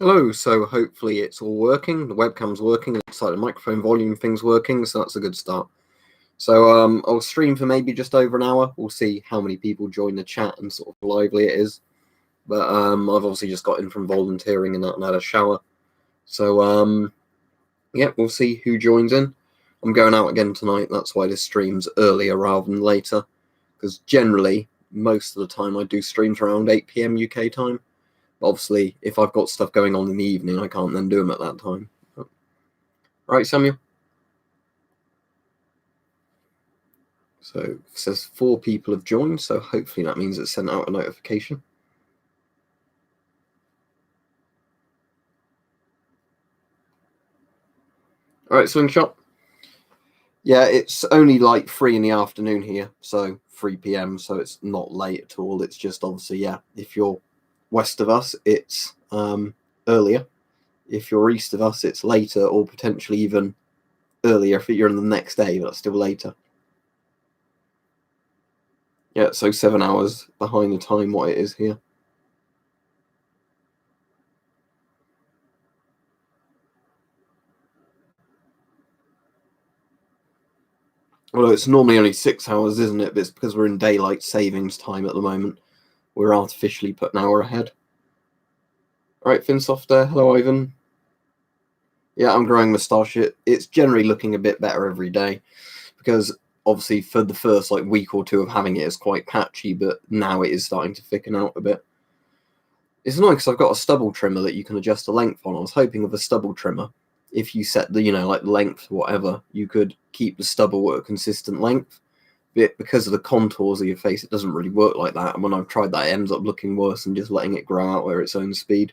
Hello, so hopefully it's all working, the webcam's working, looks like the microphone volume thing's working, so that's a good start. So I'll stream for maybe just over an hour. We'll see how many people join the chat and sort of lively it is. But I've obviously just got in from volunteering and had a shower. So yeah, we'll see who joins in. I'm going out again tonight, that's why this stream's earlier rather than later. Because generally, most of the time I do streams around 8 PM UK time. Obviously, if I've got stuff going on in the evening, I can't then do them at that time. Right, Samuel? So it says 4 people have joined, so hopefully that means it sent out a notification. All right, Slingshot. Yeah, it's only like 3 in the afternoon here, so 3 PM, so it's not late at all. It's just obviously, yeah, if you're west of us, it's earlier. If you're east of us, it's later, or potentially even earlier if you're in the next day, but it's still later. Yeah, so 7 hours behind the time what it is here. Well, it's normally only 6 hours, isn't it? But it's because we're in daylight savings time at the moment. We're artificially put an hour ahead. All right, Finsoft there. Hello, Ivan. Yeah, I'm growing moustache. It's generally looking a bit better every day because obviously for the first like week or two of having it, it's quite patchy, but now it is starting to thicken out a bit. It's annoying because I've got a stubble trimmer that you can adjust the length on. I was hoping with a stubble trimmer, if you set the, like length, whatever, you could keep the stubble at a consistent length. But because of the contours of your face, it doesn't really work like that. And when I've tried that, it ends up looking worse than just letting it grow out at its own speed.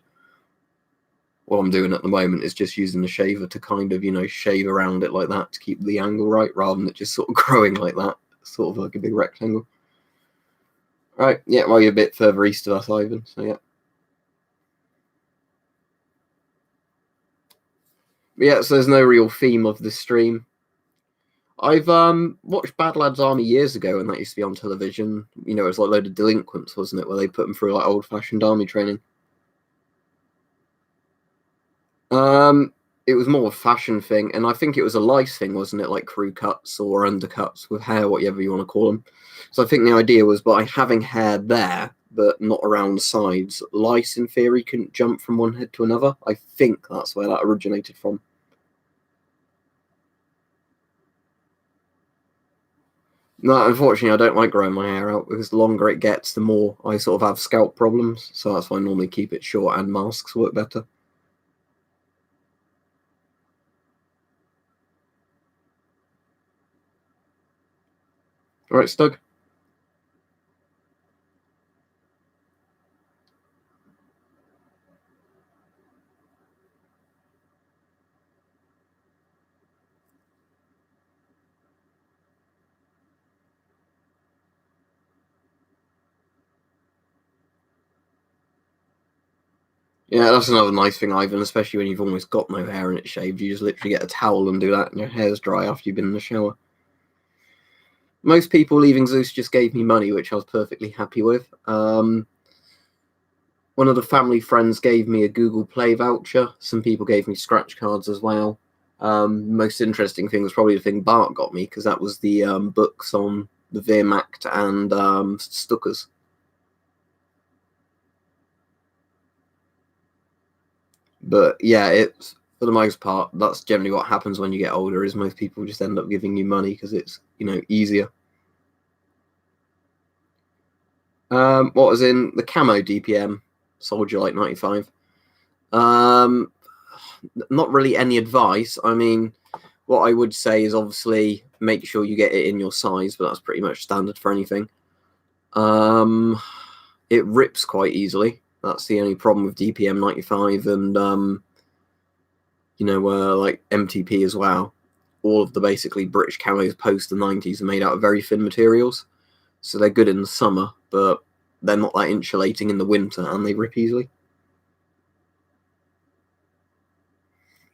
What I'm doing at the moment is just using the shaver to kind of, shave around it like that to keep the angle right, rather than it just sort of growing like that, sort of like a big rectangle. All right, yeah, well, you're a bit further east of us, Ivan, so yeah. But yeah, so there's no real theme of this stream. I've watched Bad Lads Army years ago, and that used to be on television. It was like a load of delinquents, wasn't it, where they put them through like old-fashioned army training. It was more a fashion thing, and I think it was a lice thing, wasn't it? Like crew cuts or undercuts with hair, whatever you want to call them. So I think the idea was by having hair there, but not around the sides, lice in theory couldn't jump from one head to another. I think that's where that originated from. No, unfortunately, I don't like growing my hair out because the longer it gets, the more I sort of have scalp problems. So that's why I normally keep it short, and masks work better. All right, Stug. Yeah, that's another nice thing, Ivan, especially when you've almost got no hair and it's shaved. You just literally get a towel and do that, and your hair's dry after you've been in the shower. Most people leaving Zeus just gave me money, which I was perfectly happy with. One of the family friends gave me a Google Play voucher. Some people gave me scratch cards as well. Most interesting thing was probably the thing Bart got me, because that was the books on the Wehrmacht and Stuckers. But yeah, it's for the most part, that's generally what happens when you get older. Is most people just end up giving you money because it's easier. What was in the camo DPM Soldier Light 95? Not really any advice. I mean, what I would say is obviously make sure you get it in your size, but that's pretty much standard for anything. It rips quite easily. That's the only problem with DPM 95 and like MTP as well. All of the basically British camos post the 90s are made out of very thin materials, so they're good in the summer, but they're not that insulating in the winter, and they rip easily.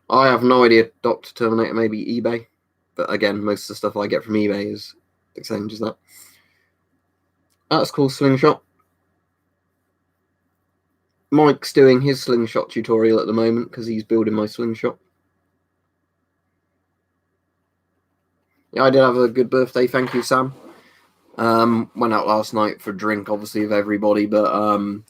I have no idea, Dr. Terminator, maybe eBay. But again, most of the stuff I get from eBay is the same as that. That's cool, Slingshot. Mike's doing his slingshot tutorial at the moment because he's building my slingshot. Yeah, I did have a good birthday. Thank you, Sam. Went out last night for a drink, obviously, with everybody, but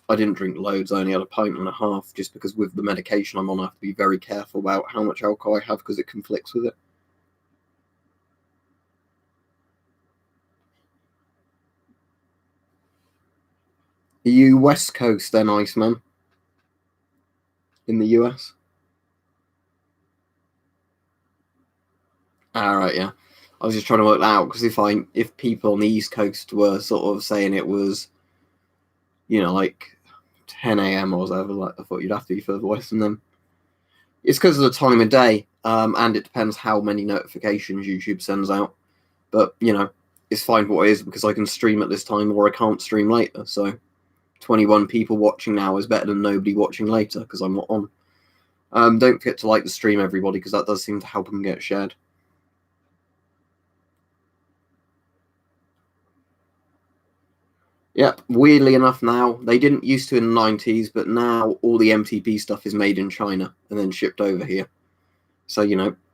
I didn't drink loads. I only had a pint and a half, just because with the medication I'm on, I have to be very careful about how much alcohol I have because it conflicts with it. Are you West Coast then, Iceman? In the US? Right, yeah. I was just trying to work that out because if people on the East Coast were sort of saying it was, like 10 a.m. or whatever, like I thought you'd have to be further west than them. It's because of the time of day, and it depends how many notifications YouTube sends out. But it's fine what it is because I can stream at this time or I can't stream later. So 21 people watching now is better than nobody watching later because I'm not on. Don't forget to like the stream, everybody, because that does seem to help them get shared. Yep, weirdly enough now, they didn't used to in the 90s, but now all the MTP stuff is made in China and then shipped over here. So,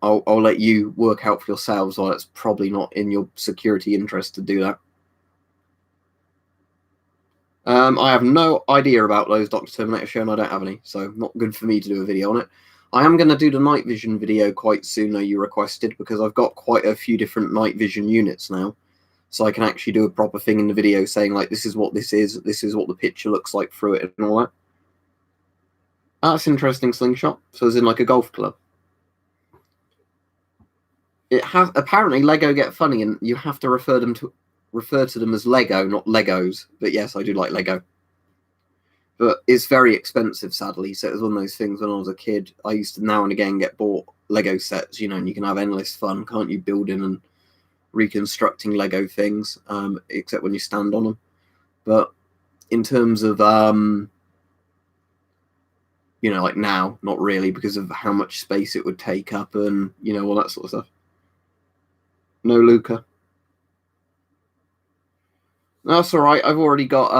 I'll let you work out for yourselves why it's probably not in your security interest to do that. I have no idea about those Dr. Terminator show, and I don't have any, so not good for me to do a video on it. I am going to do the night vision video quite soon, though you requested, because I've got quite a few different night vision units now. So I can actually do a proper thing in the video saying, like, this is what this is what the picture looks like through it and all that. That's interesting, slingshot. So it's in like a golf club. It has apparently Lego get funny and you have to refer to them as Lego, not Legos. But yes, I do like Lego. But it's very expensive, sadly. So it was one of those things when I was a kid. I used to now and again get bought Lego sets, and you can have endless fun, can't you, building and reconstructing Lego things, except when you stand on them. But in terms of like now, not really, because of how much space it would take up and all that sort of stuff. No, Luca. No, that's all right. I've already got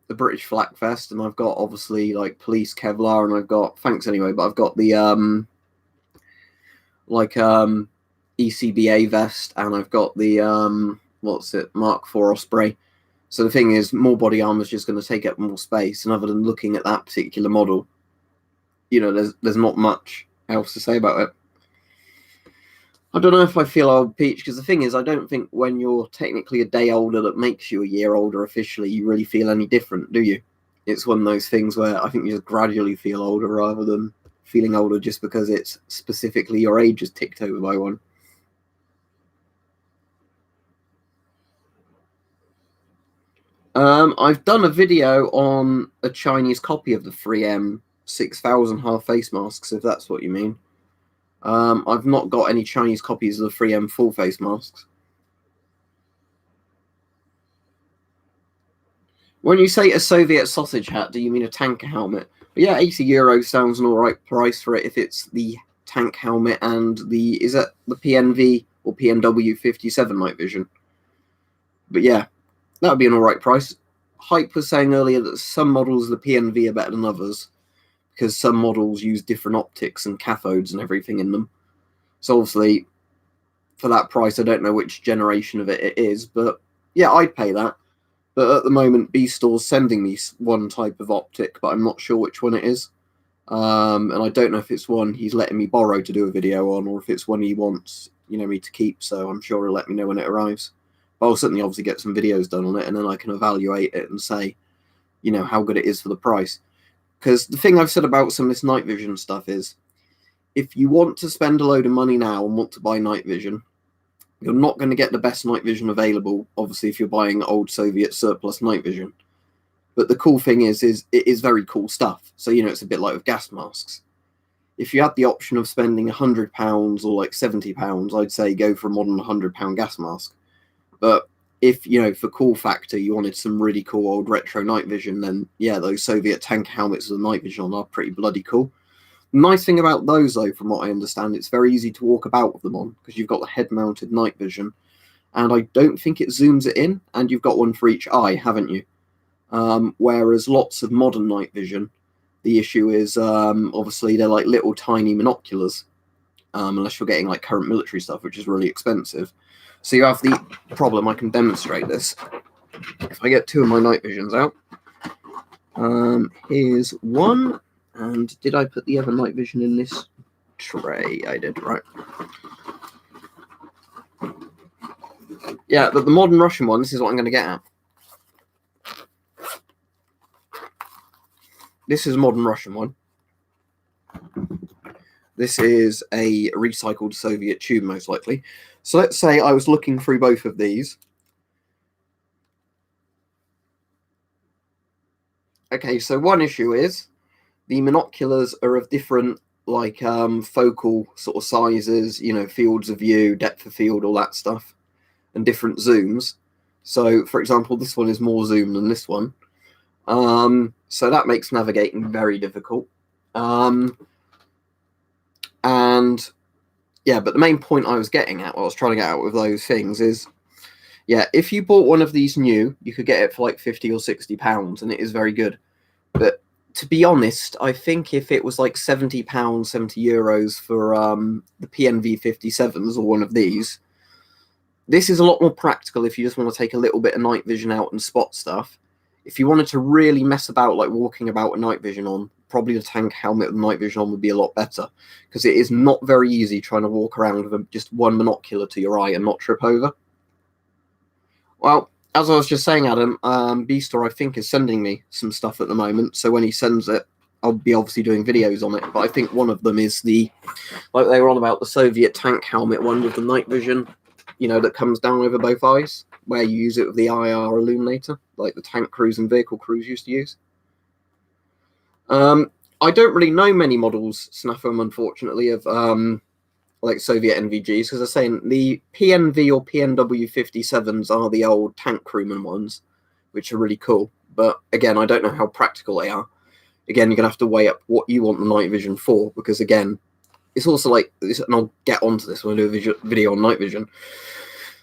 the British Flak Vest, and I've got obviously like police Kevlar, and I've got thanks anyway, but I've got the ECBA vest, and I've got the Mark IV Osprey. So the thing is, more body armor is just going to take up more space, and other than looking at that particular model, there's not much else to say about it. I don't know if I feel old, Peach, because the thing is, I don't think when you're technically a day older that makes you a year older officially, you really feel any different, do you? It's one of those things where I think you just gradually feel older rather than feeling older just because it's specifically your age is ticked over by one. I've done a video on a Chinese copy of the 3M 6000 half face masks, if that's what you mean. I've not got any Chinese copies of the 3M full face masks. When you say a Soviet sausage hat, do you mean a tank helmet? But yeah, €80 sounds an alright price for it if it's the tank helmet and is that the PNV or PNW 57 night vision? But yeah, that would be an alright price. Hype was saying earlier that some models of the PNV are better than others because some models use different optics and cathodes and everything in them. So obviously, for that price, I don't know which generation of it is, but yeah, I'd pay that. But at the moment, B-Store's sending me one type of optic, but I'm not sure which one it is. And I don't know if it's one he's letting me borrow to do a video on, or if it's one he wants, me to keep. So I'm sure he'll let me know when it arrives. But I'll certainly obviously get some videos done on it, and then I can evaluate it and say, how good it is for the price. Because the thing I've said about some of this night vision stuff is, if you want to spend a load of money now and want to buy night vision, you're not going to get the best night vision available, obviously, if you're buying old Soviet surplus night vision. But the cool thing is it is very cool stuff. So, it's a bit like with gas masks. If you had the option of spending £100 or like £70, I'd say go for a modern £100 gas mask. But if, for cool factor, you wanted some really cool old retro night vision, then yeah, those Soviet tank helmets with the night vision on are pretty bloody cool. Nice thing about those, though, from what I understand, it's very easy to walk about with them on because you've got the head-mounted night vision, and I don't think it zooms it in, and you've got one for each eye, haven't you? Whereas lots of modern night vision, The issue is obviously they're like little tiny monoculars, unless you're getting like current military stuff, which is really expensive. So you have the problem. I can demonstrate this. If I get two of my night visions out, here's one. And did I put the other night vision in this tray? I did, right. Yeah, but the modern Russian one, this is what I'm going to get at. This is a modern Russian one. This is a recycled Soviet tube, most likely. So let's say I was looking through both of these. Okay, so one issue is the monoculars are of different, like, focal sort of sizes, you know, fields of view, depth of field, all that stuff, and different zooms. So, for example, this one is more zoom than this one. So that makes navigating very difficult. And yeah, but the main point I was getting at, what I was trying to get at with those things is, yeah, if you bought one of these new, you could get it for like £50 or £60, and it is very good. But to be honest, I think if it was like £70, €70 for the PNV 57s or one of these, this is a lot more practical if you just want to take a little bit of night vision out and spot stuff. If you wanted to really mess about, like walking about with night vision on, probably the tank helmet with night vision on would be a lot better, because it is not very easy trying to walk around with just one monocular to your eye and not trip over. Well, as I was just saying, Adam, B-Store, I think, is sending me some stuff at the moment, so when he sends it, I'll be obviously doing videos on it, but I think one of them is the, like they were on about, the Soviet tank helmet one with the night vision, you know, that comes down over both eyes, where you use it with the IR illuminator, like the tank crews and vehicle crews used to use. I don't really know many models, Snaffam, unfortunately, of like Soviet NVGs, because I'm saying the PNV or PNW 57s are the old tank crewman ones, which are really cool. But again, I don't know how practical they are. Again, you're going to have to weigh up what you want the night vision for, because again, it's also like this, and I'll get onto this when I do a video on night vision.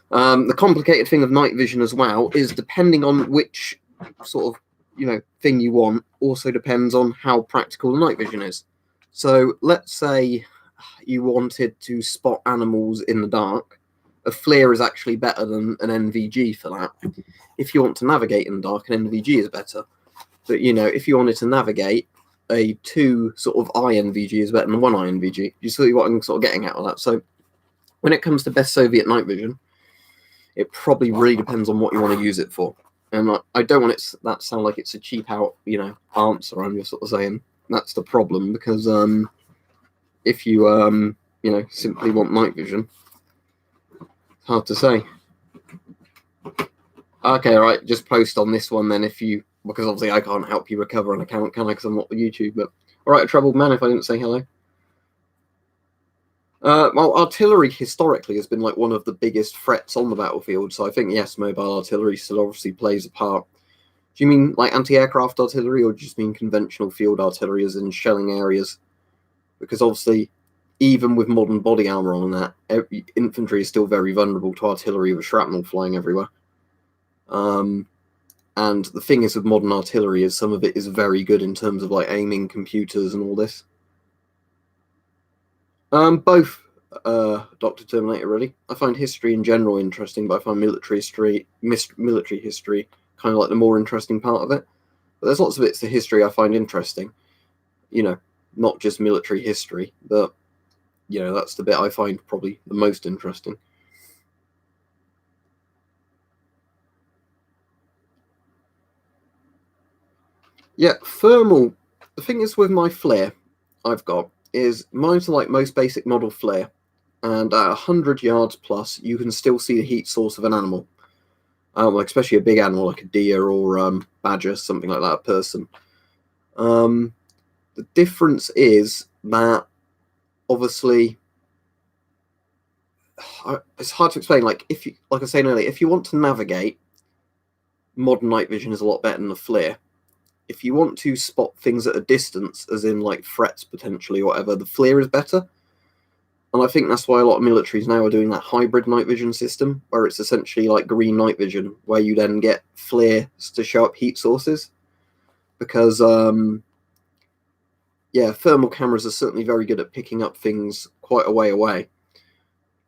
The complicated thing of night vision as well is, depending on which sort of, you know, thing you want, also depends on how practical the night vision is. So let's say you wanted to spot animals in the dark, a FLIR is actually better than an NVG for that. If you want to navigate in the dark, an NVG is better. But, you know, if you wanted to navigate, a two sort of eye NVG is better than one eye NVG. You see what I'm sort of getting at with that? So when it comes to best Soviet night vision, it probably really depends on what you want to use it for. And I don't want it that sound like it's a cheap out, you know, answer. I'm just sort of saying that's the problem, because if you you know, simply want night vision, it's hard to say. Okay, all right, just post on this one then, if you, because obviously I can't help you recover an account, can I? Because I'm not the YouTube. But all right, a troubled man if I didn't say hello. Well, artillery historically has been like one of the biggest threats on the battlefield, so I think yes, mobile artillery still obviously plays a part. Do you mean like anti-aircraft artillery, or do you just mean conventional field artillery as in shelling areas? Because obviously, even with modern body armor on that, infantry is still very vulnerable to artillery with shrapnel flying everywhere. And the thing is with modern artillery is some of it is very good in terms of like aiming, computers, and all this. Both, Dr. Terminator, really. I find history in general interesting, but I find military history kind of like the more interesting part of it. But there's lots of bits to history I find interesting. You know, not just military history, but, you know, that's the bit I find probably the most interesting. Yeah, thermal. The thing is with my flare I've got is mine's like most basic model flare, and at 100 yards plus, you can still see the heat source of an animal, especially a big animal like a deer or badger, something like that, a person. The difference is that obviously it's hard to explain. Like if you, like I was saying earlier, if you want to navigate, modern night vision is a lot better than the flare. If you want to spot things at a distance, as in like threats potentially or whatever, the FLIR is better. And I think that's why a lot of militaries now are doing that hybrid night vision system, where it's essentially like green night vision, where you then get FLIRs to show up heat sources. Because yeah, thermal cameras are certainly very good at picking up things quite a way away.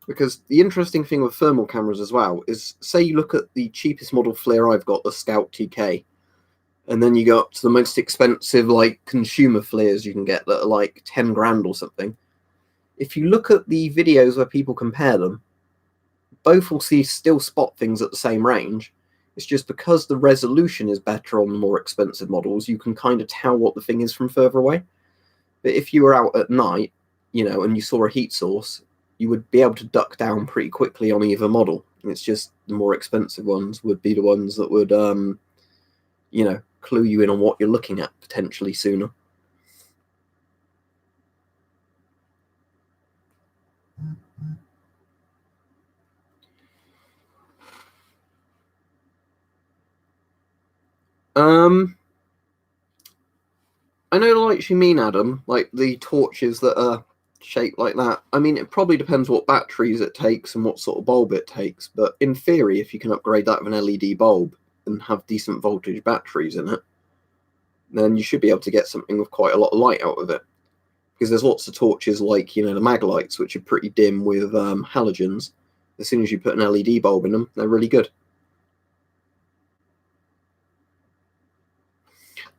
Because the interesting thing with thermal cameras as well is, say you look at the cheapest model FLIR I've got, the Scout TK, and then you go up to the most expensive, like, consumer FLIRs you can get that are like 10 grand or something. If you look at the videos where people compare them, both will still spot things at the same range. It's just because the resolution is better on the more expensive models, you can kind of tell what the thing is from further away. But if you were out at night, and you saw a heat source, you would be able to duck down pretty quickly on either model. And it's just the more expensive ones would be the ones that would, clue you in on what you're looking at potentially sooner. I know the lights you mean, Adam, like the torches that are shaped like that. I mean, it probably depends what batteries it takes and what sort of bulb it takes, but in theory, if you can upgrade that with an LED bulb and have decent voltage batteries in it, then you should be able to get something with quite a lot of light out of it. Because there's lots of torches like, the mag lights, which are pretty dim with halogens. As soon as you put an LED bulb in them, they're really good.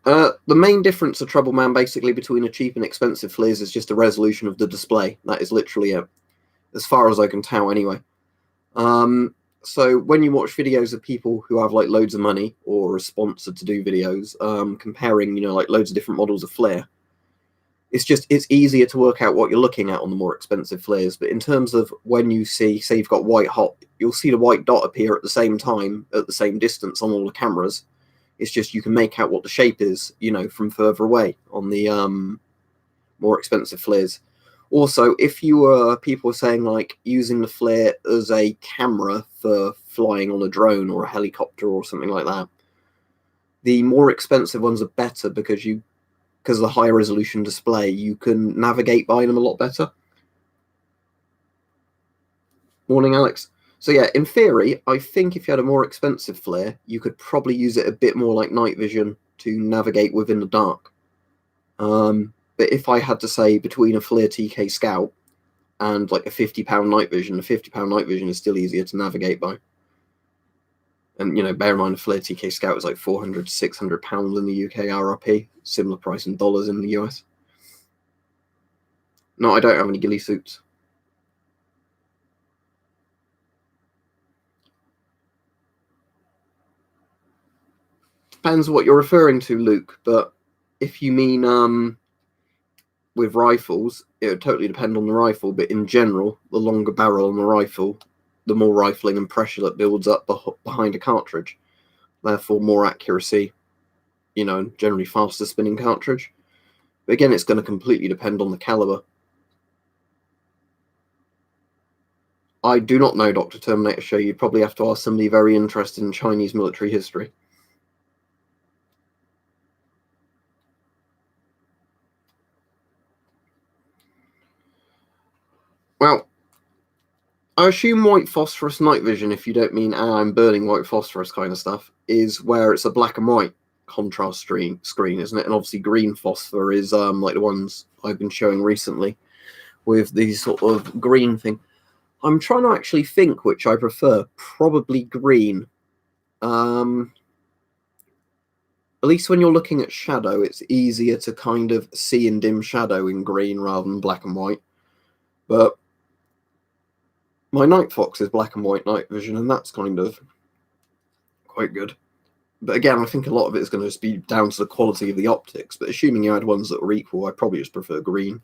The main difference of Trouble Man basically between a cheap and expensive FLIRs is just the resolution of the display. That is literally it, as far as I can tell anyway. So when you watch videos of people who have like loads of money or are sponsored to do videos, comparing, like loads of different models of FLIR, it's easier to work out what you're looking at on the more expensive FLIRs. But in terms of when you say you've got white hot, you'll see the white dot appear at the same time, at the same distance on all the cameras. It's just you can make out what the shape is, from further away on the more expensive FLIRs. Also, if people are saying like using the FLIR as a camera for flying on a drone or a helicopter or something like that, the more expensive ones are better because of the high resolution display, you can navigate by them a lot better. Morning, Alex. So yeah, in theory, I think if you had a more expensive FLIR, you could probably use it a bit more like night vision to navigate within the dark. But if I had to say between a FLIR TK Scout and like a £50 night vision, a £50 night vision is still easier to navigate by. And bear in mind, a FLIR TK Scout is like £400 to £600 in the UK RRP, similar price in dollars in the US. No, I don't have any ghillie suits. Depends what you're referring to, Luke, but if you mean with rifles, it would totally depend on the rifle, but in general, the longer barrel on the rifle, the more rifling and pressure that builds up behind a cartridge. Therefore, more accuracy, generally faster spinning cartridge. But again, it's going to completely depend on the caliber. I do not know, Dr. Terminator Show. You'd probably have to ask somebody very interested in Chinese military history. Well, I assume white phosphorus night vision, if you don't mean I'm burning white phosphorus kind of stuff, is where it's a black and white contrast screen, isn't it? And obviously green phosphor is like the ones I've been showing recently with the sort of green thing. I'm trying to actually think which I prefer. Probably green. At least when you're looking at shadow, it's easier to kind of see in dim shadow in green rather than black and white. But my Night Fox is black and white night vision, and that's kind of quite good. But again, I think a lot of it is going to just be down to the quality of the optics. But assuming you had ones that were equal, I probably just prefer green.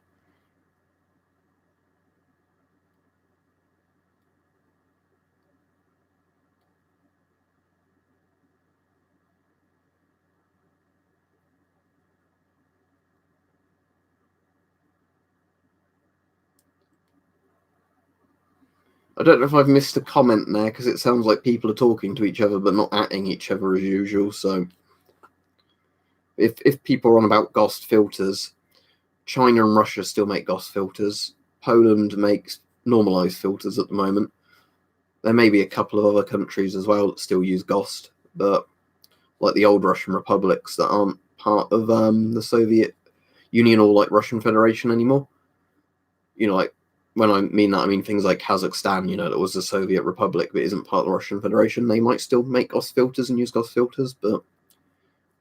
I don't know if I've missed a comment there, because it sounds like people are talking to each other but not atting each other as usual. So if people are on about GOST filters, China and Russia still make GOST filters. Poland makes normalized filters at the moment. There may be a couple of other countries as well that still use GOST, but like the old Russian republics that aren't part of the Soviet Union or like Russian Federation anymore. Like when I mean that, I mean things like Kazakhstan, that was a Soviet republic but isn't part of the Russian Federation. They might still make GOS filters and use GOS filters, but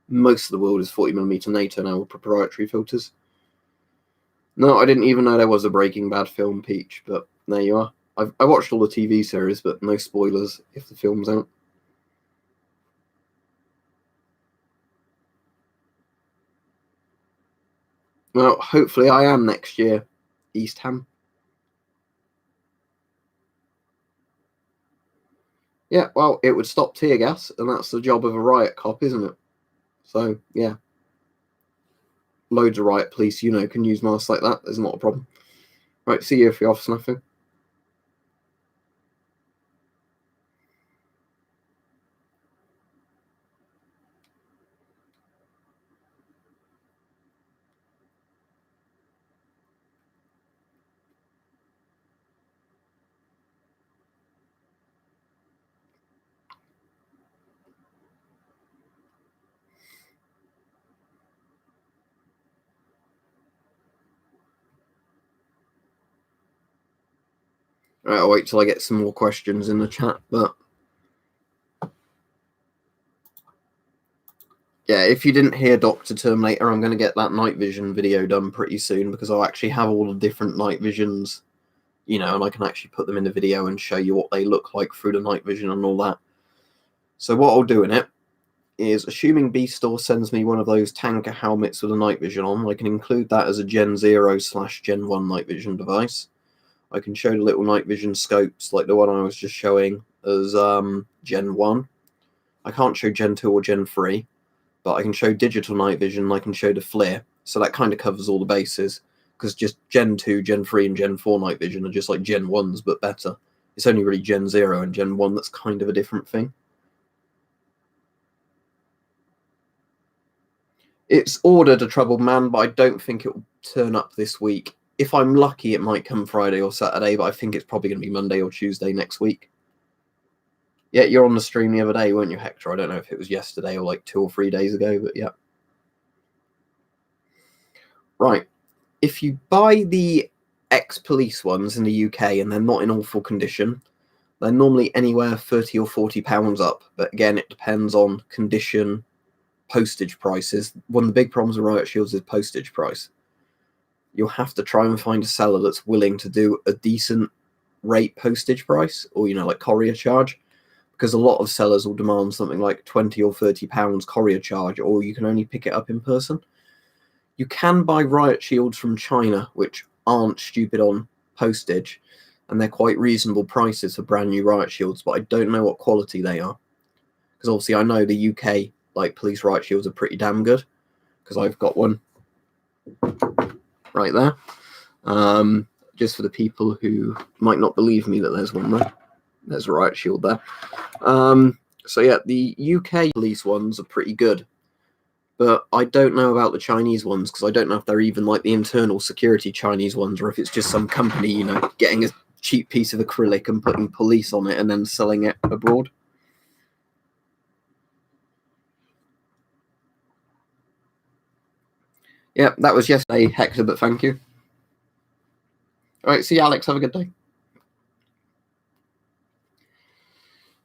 most of the world is 40mm NATO now with proprietary filters. No, I didn't even know there was a Breaking Bad film, Peach, but there you are. I watched all the TV series, but no spoilers if the film's out. Well, hopefully I am next year, East Ham. Yeah, well, it would stop tear gas, and that's the job of a riot cop, isn't it? So, yeah. Loads of riot police, can use masks like that. There's not a problem. Right, see you if you're off snuffing. Right, I'll wait till I get some more questions in the chat, but yeah, if you didn't hear Dr. Terminator, I'm going to get that night vision video done pretty soon because I'll actually have all the different night visions, and I can actually put them in the video and show you what they look like through the night vision and all that. So what I'll do in it is, assuming B Store sends me one of those tanker helmets with a night vision on, I can include that as a Gen 0/Gen 1 night vision device. I can show the little night vision scopes like the one I was just showing as Gen 1. I can't show Gen 2 or Gen 3, but I can show digital night vision and I can show the FLIR. So that kind of covers all the bases, because just Gen 2, Gen 3 and Gen 4 night vision are just like Gen 1s but better. It's only really Gen 0 and Gen 1 that's kind of a different thing. It's ordered a troubled man, but I don't think it will turn up this week. If I'm lucky, it might come Friday or Saturday, but I think it's probably going to be Monday or Tuesday next week. Yeah, you're on the stream the other day, weren't you, Hector? I don't know if it was yesterday or like 2 or 3 days ago, but yeah. Right. If you buy the ex-police ones in the UK and they're not in awful condition, they're normally anywhere £30 or £40 up. But again, it depends on condition, postage prices. One of the big problems with Riot Shields is postage price. You'll have to try and find a seller that's willing to do a decent rate postage price, or like courier charge, because a lot of sellers will demand something like £20 or £30 courier charge, or you can only pick it up in person. You can buy Riot Shields from China, which aren't stupid on postage, and they're quite reasonable prices for brand new Riot Shields, but I don't know what quality they are, because obviously I know the UK police Riot Shields are pretty damn good, because I've got one right there. Just for the people who might not believe me that there's one there. There's a Riot Shield there. So yeah, the UK police ones are pretty good, but I don't know about the Chinese ones, because I don't know if they're even like the internal security Chinese ones, or if it's just some company, getting a cheap piece of acrylic and putting police on it and then selling it abroad. Yeah, that was yesterday, Hector, but thank you. All right, see you, Alex. Have a good day.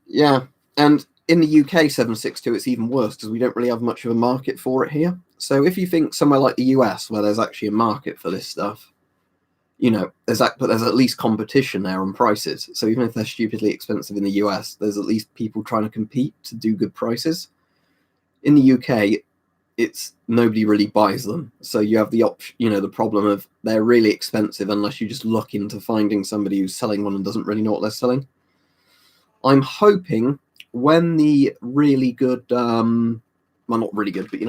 Yeah, and in the UK 762, it's even worse because we don't really have much of a market for it here. So if you think somewhere like the US, where there's actually a market for this stuff, there's at least competition there on prices. So even if they're stupidly expensive in the US, there's at least people trying to compete to do good prices. In the UK, it's nobody really buys them. So you have the the problem of they're really expensive unless you just look into finding somebody who's selling one and doesn't really know what they're selling. I'm hoping when the really good, well, not really good, but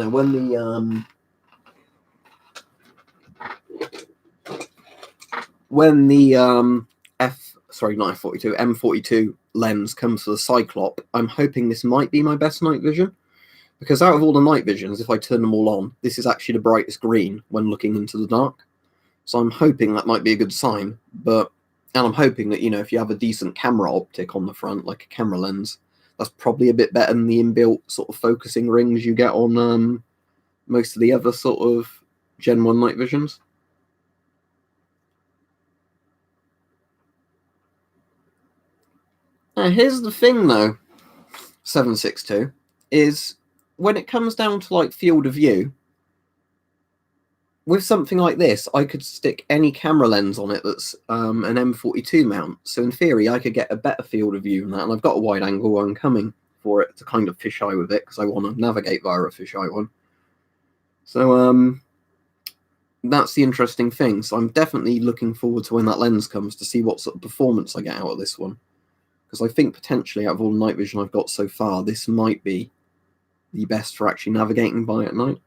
when the M42 lens comes to the Cyclop, I'm hoping this might be my best night vision, because out of all the night visions, if I turn them all on, this is actually the brightest green when looking into the dark. So I'm hoping that might be a good sign, and I'm hoping that, if you have a decent camera optic on the front, like a camera lens, that's probably a bit better than the inbuilt sort of focusing rings you get on most of the other sort of Gen 1 night visions. Now, here's the thing, though, 762, is when it comes down to like field of view, with something like this, I could stick any camera lens on it that's an M42 mount. So in theory, I could get a better field of view than that. And I've got a wide angle one coming for it to kind of fisheye with it because I want to navigate via a fisheye one. So that's the interesting thing. So I'm definitely looking forward to when that lens comes to see what sort of performance I get out of this one. Because I think potentially out of all the night vision I've got so far, this might be the best for actually navigating by at night.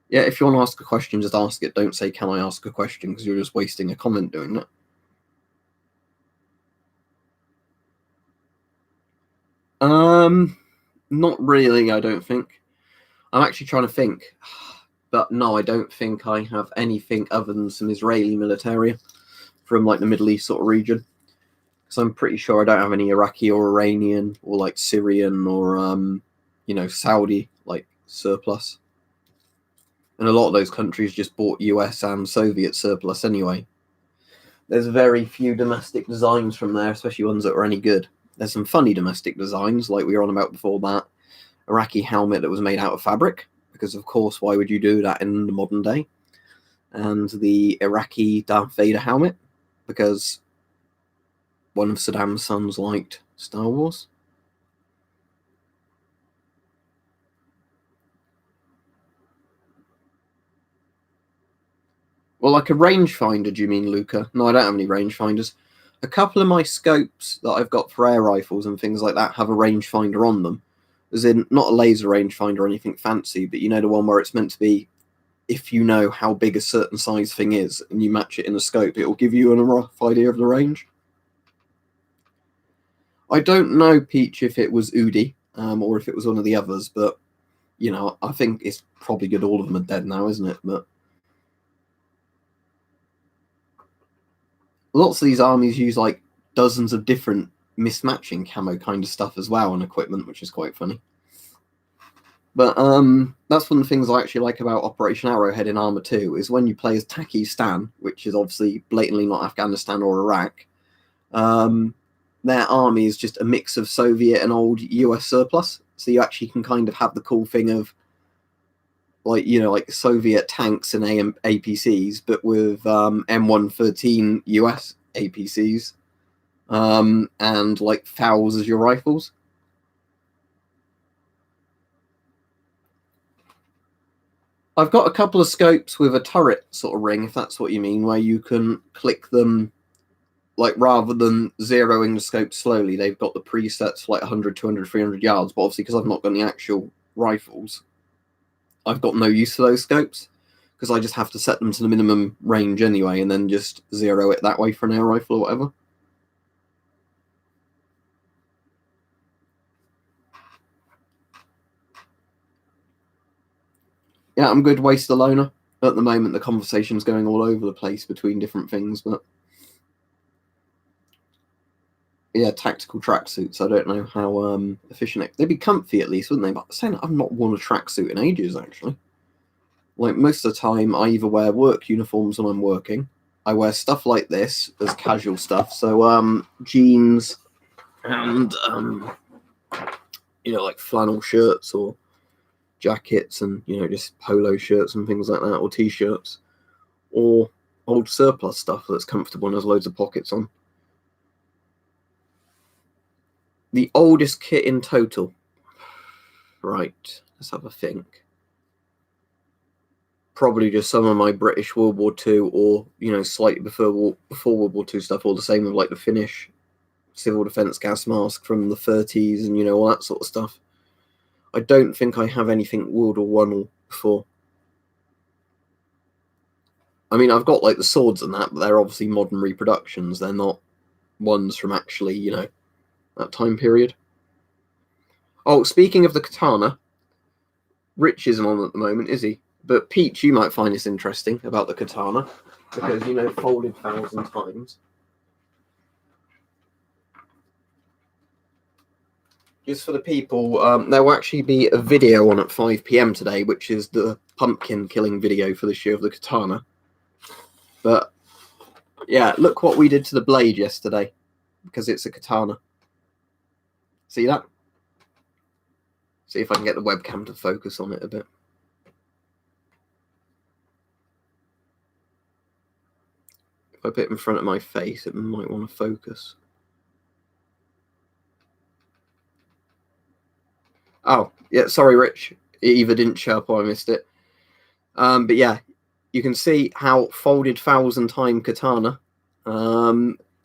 Yeah, if you want to ask a question, just ask it. Don't say, can I ask a question? Because you're just wasting a comment doing that. Not really, I don't think. I'm actually trying to think. But no, I don't think I have anything other than some Israeli military from like the Middle East sort of region. Because I'm pretty sure I don't have any Iraqi or Iranian or like Syrian or, Saudi like surplus. And a lot of those countries just bought US and Soviet surplus anyway. There's very few domestic designs from there, especially ones that are any good. There's some funny domestic designs, like we were on about before that Iraqi helmet that was made out of fabric, because of course, why would you do that in the modern day? And the Iraqi Darth Vader helmet, because one of Saddam's sons liked Star Wars. Well, like a rangefinder, do you mean, Luca? No, I don't have any rangefinders. A couple of my scopes that I've got for air rifles and things like that have a rangefinder on them. As in, not a laser rangefinder or anything fancy, but you know the one where it's meant to be, if you know how big a certain size thing is and you match it in a scope, it will give you a rough idea of the range. I don't know, Peach, if it was Udi or if it was one of the others, but, I think it's probably good all of them are dead now, isn't it? But lots of these armies use like dozens of different mismatching camo kind of stuff as well and equipment, which is quite funny. But that's one of the things I actually like about Operation Arrowhead in Arma 2 is when you play as Takistan, which is obviously blatantly not Afghanistan or Iraq, their army is just a mix of Soviet and old US surplus. So you actually can kind of have the cool thing of like Soviet tanks and APCs, but with M113 US APCs and like FOWs as your rifles. I've got a couple of scopes with a turret sort of ring, if that's what you mean, where you can click them, like rather than zeroing the scope slowly, they've got the presets for like 100, 200, 300 yards. But obviously, because I've not got any actual rifles, I've got no use for those scopes because I just have to set them to the minimum range anyway and then just zero it that way for an air rifle or whatever. Yeah, I'm good waste the loner. At the moment, the conversation's going all over the place between different things, but yeah, tactical tracksuits. I don't know how efficient they'd be comfy at least, wouldn't they? But saying that, I've not worn a tracksuit in ages actually. Like most of the time, I either wear work uniforms when I'm working. I wear stuff like this as casual stuff, so jeans and like flannel shirts or jackets and just polo shirts and things like that, or t-shirts, or old surplus stuff that's comfortable and has loads of pockets on. The oldest kit in total. Right, let's have a think. Probably just some of my British World War II or, slightly before World War II stuff, all the same with like the Finnish civil defense gas mask from the 30s and, all that sort of stuff. I don't think I have anything World War I or before. I mean, I've got like the swords and that, but they're obviously modern reproductions. They're not ones from actually, that time period. Oh, speaking of the katana, Rich isn't on at the moment, is he? But Peach, you might find this interesting about the katana because folded 1,000 times. Just for the people, there will actually be a video on at 5 p.m. today, which is the pumpkin killing video for this year of the katana. But yeah, look what we did to the blade yesterday, because it's a katana. See that? See if I can get the webcam to focus on it a bit. If I put it in front of my face, it might want to focus. Oh, yeah, sorry, Rich. It either didn't show up or I missed it. But yeah, you can see how folded 1,000-time katana,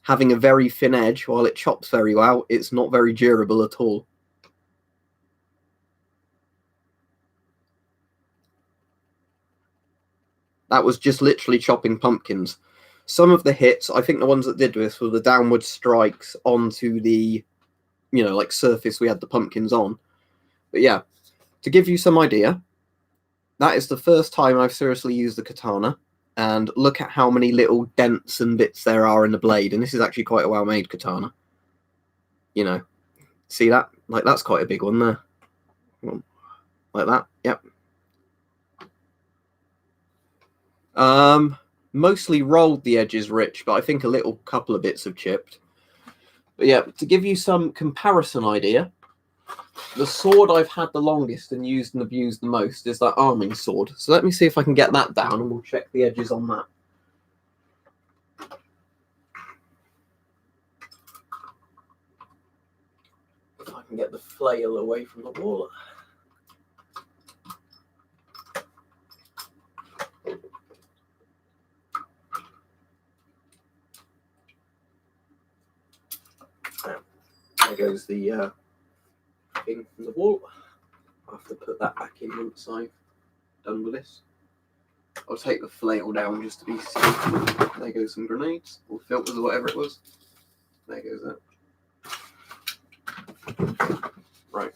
having a very thin edge, while it chops very well, it's not very durable at all. That was just literally chopping pumpkins. Some of the hits, I think the ones that did this were the downward strikes onto the, like surface we had the pumpkins on. But yeah, to give you some idea, that is the first time I've seriously used the katana. And look at how many little dents and bits there are in the blade. And this is actually quite a well-made katana. See that? Like, that's quite a big one there. Like that, yep. Mostly rolled the edges, Rich, but I think a couple of bits have chipped. But yeah, to give you some comparison idea, the sword I've had the longest and used and abused the most is that arming sword. So let me see if I can get that down and we'll check the edges on that. If I can get the flail away from the wall. There goes the thing from the wall. I'll have to put that back in once I've done with this. I'll take the flail down just to be safe. There goes some grenades, or filters, or whatever it was. There goes that. Right.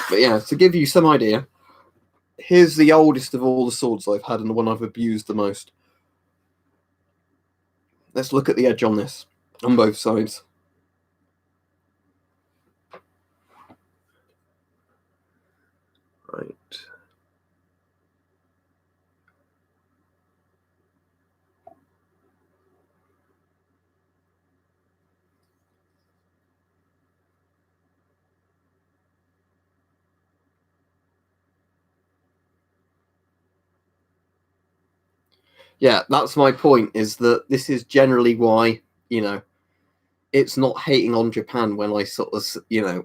But yeah, to give you some idea, here's the oldest of all the swords I've had and the one I've abused the most. Let's look at the edge on this, on both sides. Right. Yeah, that's my point, is that this is generally why, it's not hating on Japan when I sort of,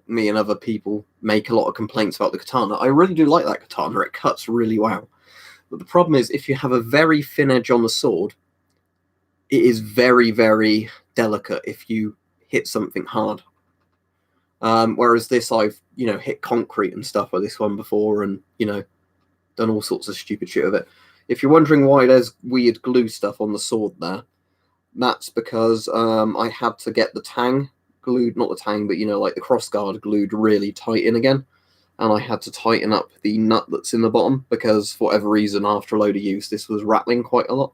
me and other people make a lot of complaints about the katana. I really do like that katana. It cuts really well. But the problem is, if you have a very thin edge on the sword, it is very, very delicate if you hit something hard. Whereas this, I've, hit concrete and stuff with this one before and, done all sorts of stupid shit with it. If you're wondering why there's weird glue stuff on the sword there, that's because I had to get the tang glued, not the tang, but, like the crossguard glued really tight in again. And I had to tighten up the nut that's in the bottom because, for whatever reason, after a load of use, this was rattling quite a lot.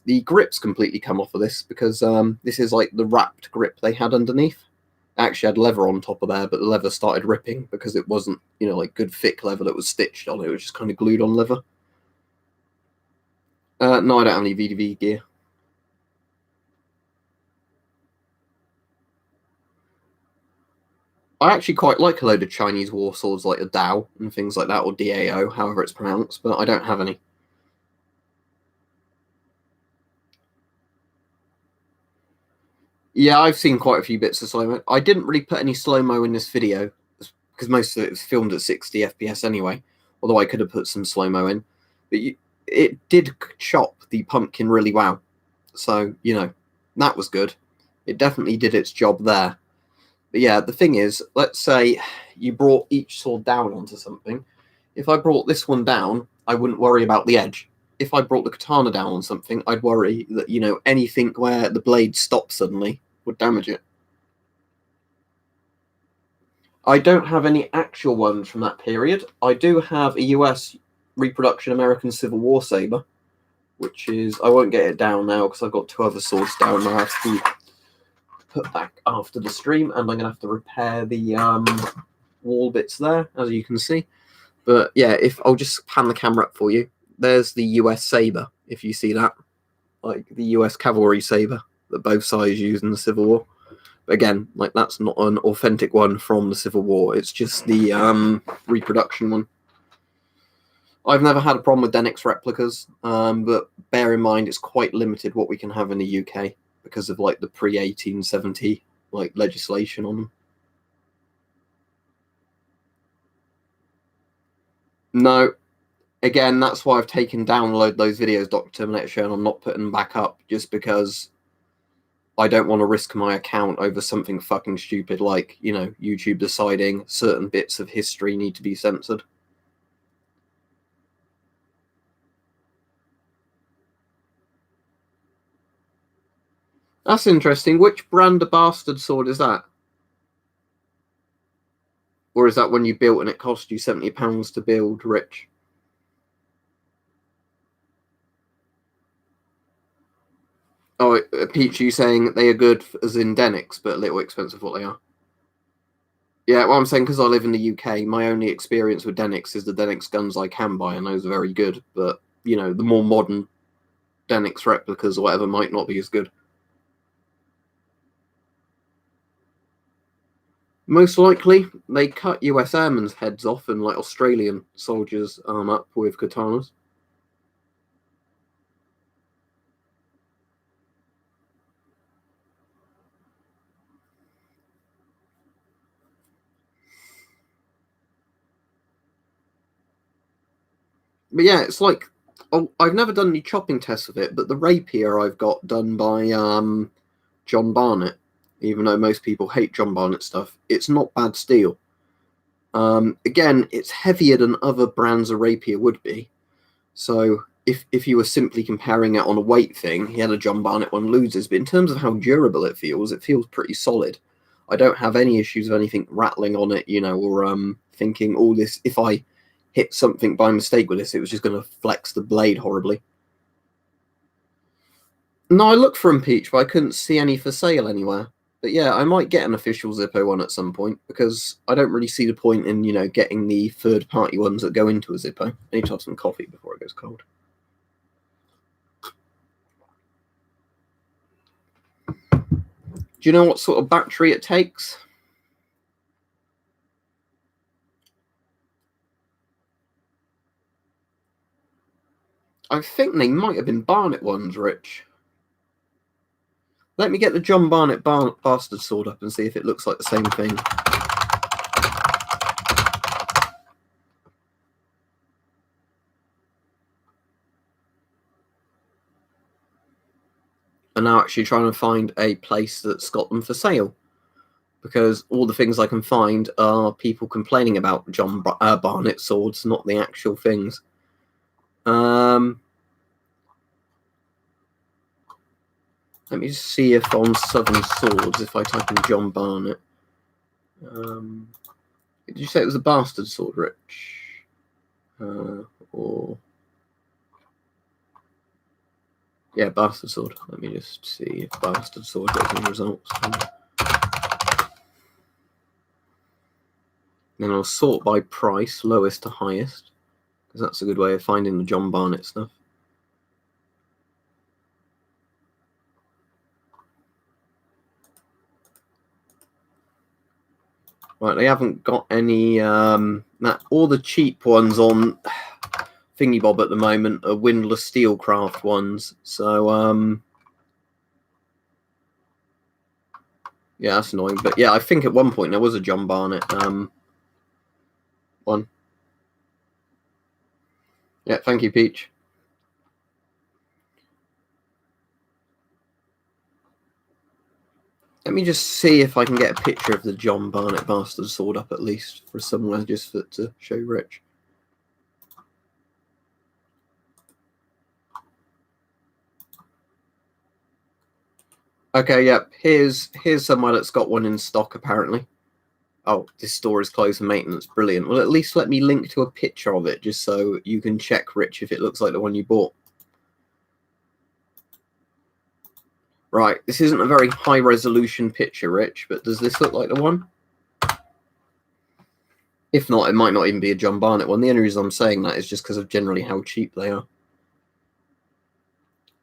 The grips completely come off of this because this is like the wrapped grip they had underneath. It actually had leather on top of there, but the leather started ripping because it wasn't, like good thick leather that was stitched on. It was just kind of glued on leather. No, I don't have any VDV gear. I actually quite like a load of Chinese war swords like a Dao and things like that, or DAO, however it's pronounced, but I don't have any. Yeah, I've seen quite a few bits of slow-mo. I didn't really put any slow-mo in this video, because most of it was filmed at 60 FPS anyway, although I could have put some slow-mo in. But it did chop the pumpkin really well. So, that was good. It definitely did its job there. But yeah, the thing is, let's say you brought each sword down onto something. If I brought this one down, I wouldn't worry about the edge. If I brought the katana down on something, I'd worry that, anything where the blade stops suddenly would damage it. I don't have any actual ones from that period. I do have a US reproduction American Civil War saber, which is, I won't get it down now because I've got two other swords down there. I have to put back after the stream, and I'm going to have to repair the wall bits there, as you can see. But yeah, if I'll just pan the camera up for you. There's the US saber, if you see that, like the US cavalry saber that both sides used in the Civil War. But again, like that's not an authentic one from the Civil War. It's just the reproduction one. I've never had a problem with Denix replicas, but bear in mind it's quite limited what we can have in the UK because of like the pre-1870 like legislation on them. No, again, that's why I've taken download those videos, Dr. Terminator Show, and I'm not putting them back up just because I don't want to risk my account over something fucking stupid like, you know, YouTube deciding certain bits of history need to be censored. That's interesting. Which brand of bastard sword is that? Or is that when you built and it cost you £70 to build, Rich? Oh, Peach, you saying they are good as in Denix, but a little expensive what they are? Yeah, well, I'm saying because I live in the UK, my only experience with Denix is the Denix guns I can buy, and those are very good. But, you know, the more modern Denix replicas or whatever might not be as good. Most likely, they cut US airmen's heads off and let Australian soldiers arm up with katanas. But yeah, it's like, oh, I've never done any chopping tests with it, but the rapier I've got done by John Barnett, even though most people hate John Barnett stuff, it's not bad steel. Again, it's heavier than other brands of rapier would be. So if you were simply comparing it on a weight thing, he had a John Barnett one loses. But in terms of how durable it feels pretty solid. I don't have any issues of anything rattling on it, you know, or thinking, oh, this, if I hit something by mistake with this, it was just going to flex the blade horribly. No, I looked for them, Peach, but I couldn't see any for sale anywhere. But yeah, I might get an official Zippo one at some point because I don't really see the point in, you know, getting the third-party ones that go into a Zippo. I need to have some coffee before it goes cold. Do you know what sort of battery it takes? I think they might have been Barnett ones, Rich. Let me get the John Barnett bastard sword up and see if it looks like the same thing. I'm now actually trying to find a place that's got them for sale, because all the things I can find are people complaining about John Barnett swords, not the actual things. Let me just see if on Southern Swords, if I type in John Barnett. Did you say it was a bastard sword, Rich? Or... Yeah, bastard sword. Let me just see if bastard sword gets any results. Then I'll sort by price, lowest to highest, because that's a good way of finding the John Barnett stuff. Right, they haven't got any. All the cheap ones on Thingy Bob at the moment are windlass Steelcraft ones. So yeah, that's annoying. But yeah, I think at one point there was a John Barnett one. Yeah, thank you, Peach. Let me just see if I can get a picture of the John Barnett bastard sword up at least for somewhere, just to show Rich. Okay, yep. Here's somewhere that's got one in stock apparently. Oh, this store is closed for maintenance. Brilliant. Well, at least let me link to a picture of it just so you can check, Rich, if it looks like the one you bought. Right, this isn't a very high-resolution picture, Rich, but does this look like the one? If not, it might not even be a John Barnett one. The only reason I'm saying that is just because of generally how cheap they are.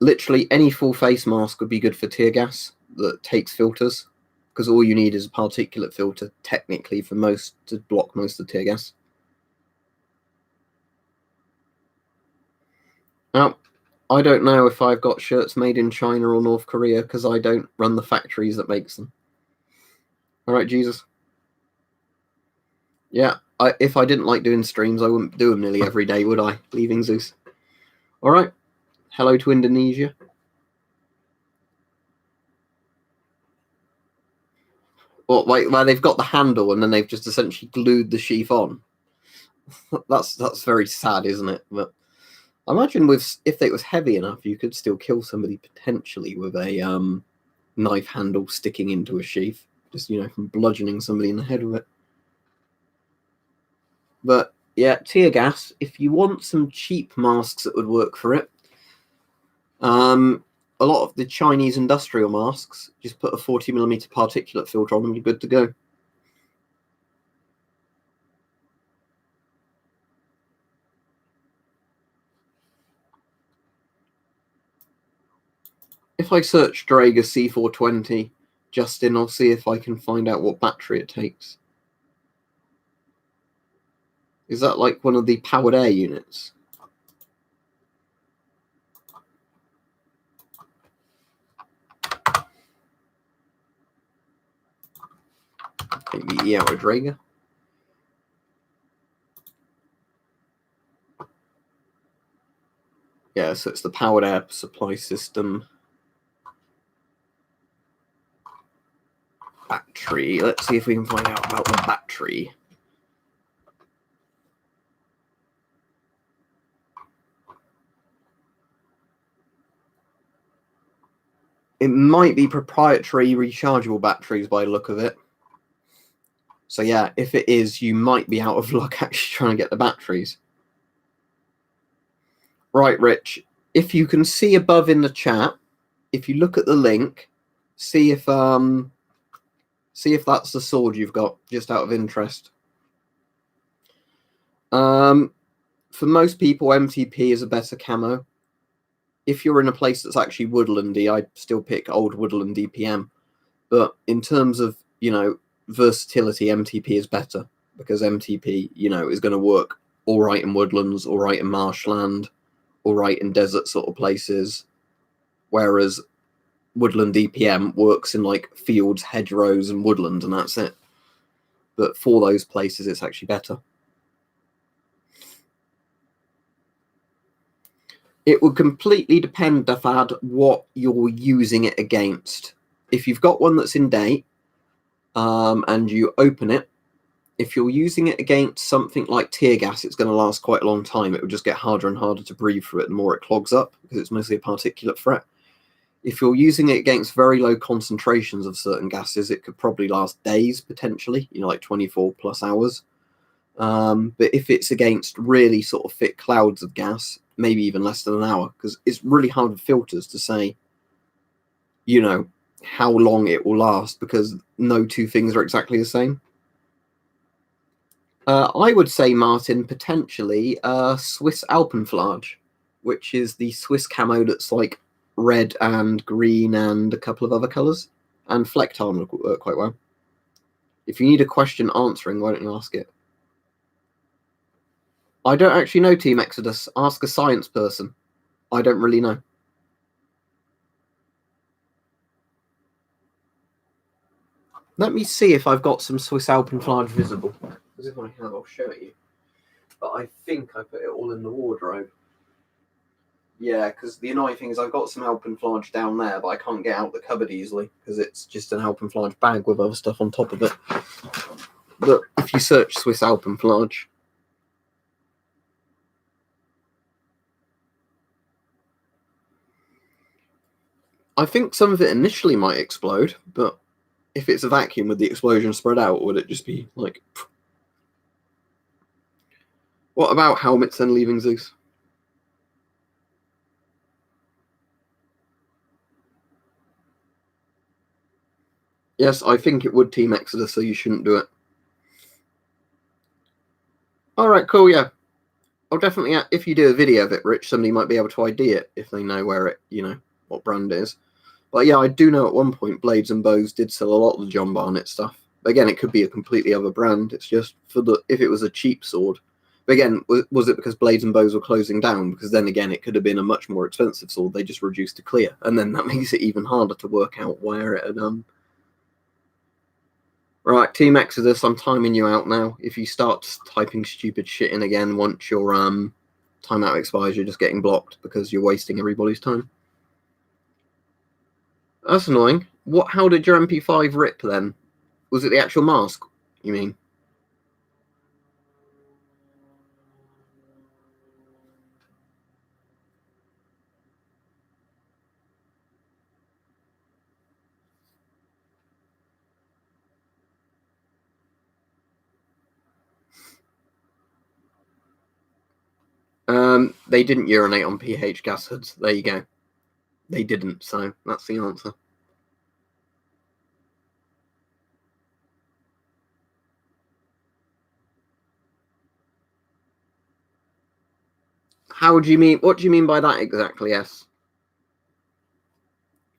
Literally any full face mask would be good for tear gas that takes filters, because all you need is a particulate filter, technically, for most to block most of the tear gas. Now, I don't know if I've got shirts made in China or North Korea, because I don't run the factories that makes them. All right, Jesus. Yeah, if I didn't like doing streams, I wouldn't do them nearly every day, would I? Leaving Zeus. All right. Hello to Indonesia. Well, like where they've got the handle and then they've just essentially glued the sheath on. That's very sad, isn't it? But I imagine if it was heavy enough, you could still kill somebody potentially with a knife handle sticking into a sheath, just from bludgeoning somebody in the head with it. But yeah, tear gas. If you want some cheap masks that would work for it, a lot of the Chinese industrial masks just put a 40mm particulate filter on them. You're good to go. If I search Draeger C420, Justin, I'll see if I can find out what battery it takes. Is that like one of the powered air units? Maybe yeah, or Draeger. Yeah, so it's the powered air supply system. Battery. Let's see if we can find out about the battery. It might be proprietary rechargeable batteries by the look of it. So yeah, if it is, you might be out of luck actually trying to get the batteries. Right, Rich. If you can see above in the chat, if you look at the link, see if that's the sword you've got, just out of interest. For most people, MTP is a better camo. If you're in a place that's actually woodlandy, I'd still pick old woodland DPM. But in terms of, versatility, MTP is better, because MTP, is going to work all right in woodlands, all right in marshland, all right in desert sort of places, whereas woodland DPM works in like fields, hedgerows, and woodland, and that's it. But for those places, it's actually better. It would completely depend, Dafad, what you're using it against. If you've got one that's in date, and you open it, if you're using it against something like tear gas, it's going to last quite a long time. It will just get harder and harder to breathe through it, the more it clogs up, because it's mostly a particulate threat. If you're using it against very low concentrations of certain gases, it could probably last days, potentially, like 24 plus hours. But if it's against really sort of thick clouds of gas, maybe even less than an hour, because it's really hard with filters to say, how long it will last, because no two things are exactly the same. I would say, Martin, potentially Swiss Alpenflage, which is the Swiss camo that's like red and green and a couple of other colours. And Flecktarn would work quite well. If you need a question answering, why don't you ask it? I don't actually know, Team Exodus. Ask a science person. I don't really know. Let me see if I've got some Swiss Alpenflage visible. Because if I have, I'll show it you. But I think I put it all in the wardrobe. Yeah, because the annoying thing is I've got some Alpenflage down there, but I can't get out the cupboard easily because it's just an Alpenflage bag with other stuff on top of it. But if you search Swiss Alpenflage, I think some of it initially might explode, but if it's a vacuum with the explosion spread out, would it just be like... What about helmets and leaving Zeus? Yes, I think it would Team Exodus, so you shouldn't do it. All right, cool, yeah. I'll definitely, if you do a video of it, Rich, somebody might be able to ID it if they know where it, what brand it is. But yeah, I do know at one point Blades and Bows did sell a lot of the John Barnett stuff. But again, it could be a completely other brand. It's just if it was a cheap sword. But again, was it because Blades and Bows were closing down? Because then again, it could have been a much more expensive sword. They just reduced to clear, and then that makes it even harder to work out where it had. Right, Team Exodus, I'm timing you out now. If you start typing stupid shit in again once your timeout expires, you're just getting blocked because you're wasting everybody's time. That's annoying. How did your MP5 rip then? Was it the actual mask, you mean? They didn't urinate on pH gas hoods. There you go. They didn't, so that's the answer. How do you mean? What do you mean by that exactly? Yes,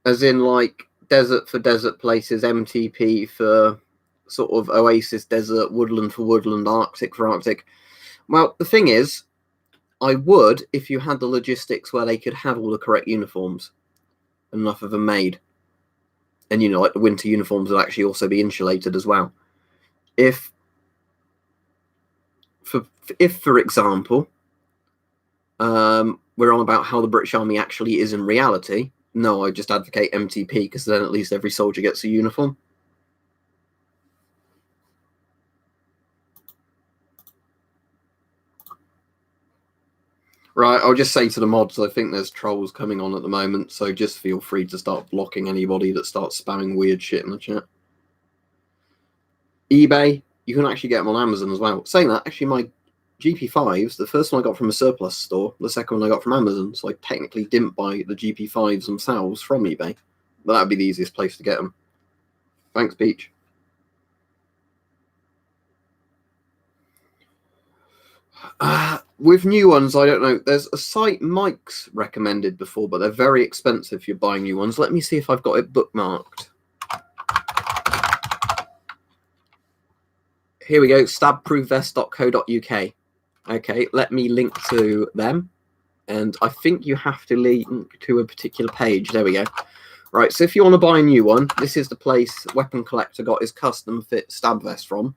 as in like desert for desert places, MTP for sort of oasis desert, woodland for woodland, Arctic for Arctic. Well, the thing is, I would if you had the logistics where they could have all the correct uniforms, enough of them made, and like the winter uniforms would actually also be insulated as well. If for example, we're on about how the British Army actually is in reality, no, I just advocate MTP because then at least every soldier gets a uniform. Right, I'll just say to the mods, I think there's trolls coming on at the moment, so just feel free to start blocking anybody that starts spamming weird shit in the chat. eBay, you can actually get them on Amazon as well. Saying that, actually my GP5s, the first one I got from a surplus store, the second one I got from Amazon, so I technically didn't buy the GP5s themselves from eBay, but that would be the easiest place to get them. Thanks, Peach. With new ones, I don't know. There's a site Mike's recommended before, but they're very expensive if you're buying new ones. Let me see if I've got it bookmarked. Here we go, stabproofvest.co.uk. Okay, let me link to them. And I think you have to link to a particular page. There we go. Right, so if you want to buy a new one, this is the place Weapon Collector got his custom fit stab vest from.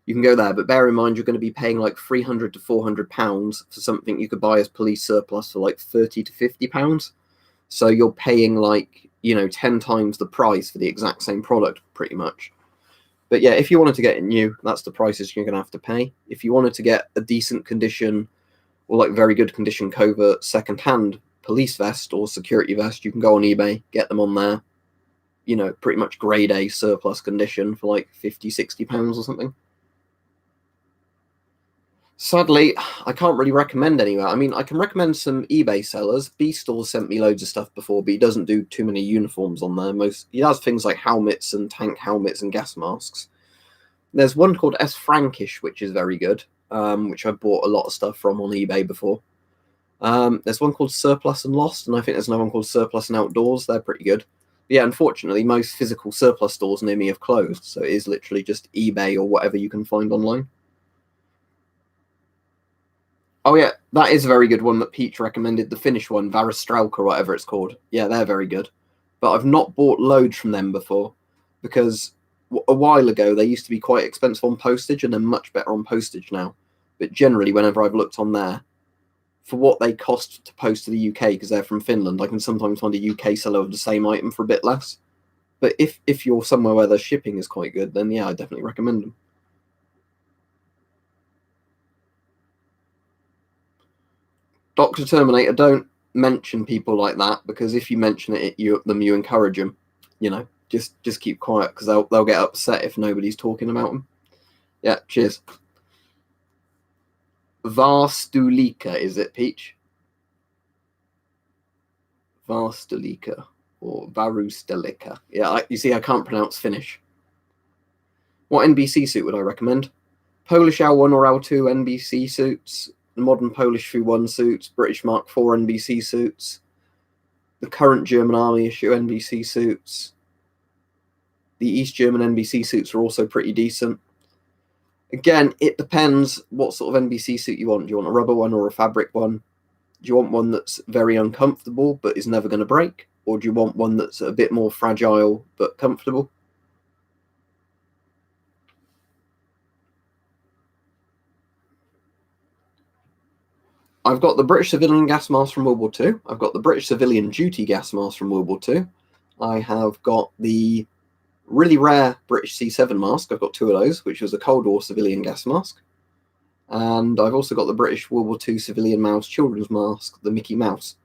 You can go there, but bear in mind you're going to be paying like £300 to £400 for something you could buy as police surplus for like £30 to £50. So you're paying like 10 times the price for the exact same product, pretty much. But yeah, if you wanted to get it new, that's the prices you're going to have to pay. If you wanted to get a decent condition or like very good condition covert second-hand police vest or security vest, you can go on eBay, get them on there. Pretty much grade A surplus condition for like £50-60 or something. Sadly, I can't really recommend anywhere. I mean, I can recommend some eBay sellers. B-Store sent me loads of stuff before, but he doesn't do too many uniforms on there. He does things like helmets and tank helmets and gas masks. There's one called S. Frankish, which is very good, which I bought a lot of stuff from on eBay before. There's one called Surplus and Lost, and I think there's another one called Surplus and Outdoors. They're pretty good. But yeah, unfortunately, most physical surplus stores near me have closed, so it is literally just eBay or whatever you can find online. Oh yeah, that is a very good one that Peach recommended, the Finnish one, Varastrelka or whatever it's called. Yeah, they're very good. But I've not bought loads from them before because a while ago they used to be quite expensive on postage and they're much better on postage now. But generally, whenever I've looked on there, for what they cost to post to the UK because they're from Finland, I can sometimes find a UK seller of the same item for a bit less. But if you're somewhere where the shipping is quite good, then yeah, I definitely recommend them. Dr. Terminator, don't mention people like that because if you mention it, you encourage them. Just keep quiet because they'll get upset if nobody's talking about them. Yeah, cheers. Varstulika, is it, Peach? Varstulika. or Varustelika. Yeah, you see, I can't pronounce Finnish. What NBC suit would I recommend? Polish L1 or L2 NBC suits, the modern Polish Fu1 suits, British Mark IV NBC suits, the current German Army issue NBC suits. The East German NBC suits are also pretty decent. Again, it depends what sort of NBC suit you want. Do you want a rubber one or a fabric one? Do you want one that's very uncomfortable but is never going to break? Or do you want one that's a bit more fragile but comfortable? I've got the British civilian gas mask from World War II. I've got the British civilian duty gas mask from World War II. I have got the really rare British C7 mask. I've got 2 of those, which was a Cold War civilian gas mask. And I've also got the British World War II civilian mouse children's mask, the Mickey Mouse.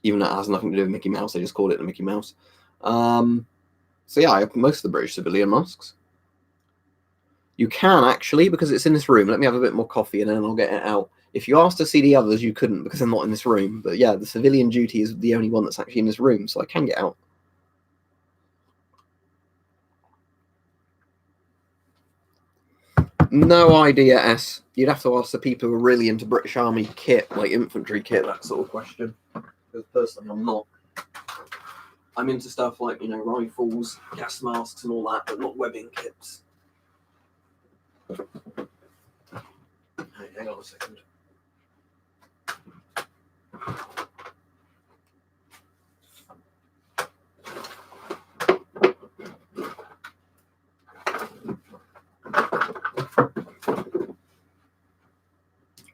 Even though it has nothing to do with Mickey Mouse, I just called it the Mickey Mouse. So yeah, I have most of the British civilian masks. You can actually, because it's in this room. Let me have a bit more coffee and then I'll get it out. If you asked to see the others, you couldn't because they're not in this room. But yeah, the civilian duty is the only one that's actually in this room, so I can get out. No idea, S. You'd have to ask the people who are really into British Army kit, like infantry kit, that sort of question. Because personally, I'm not. I'm into stuff like, rifles, gas masks and all that, but not webbing kits. Hey, hang on a second.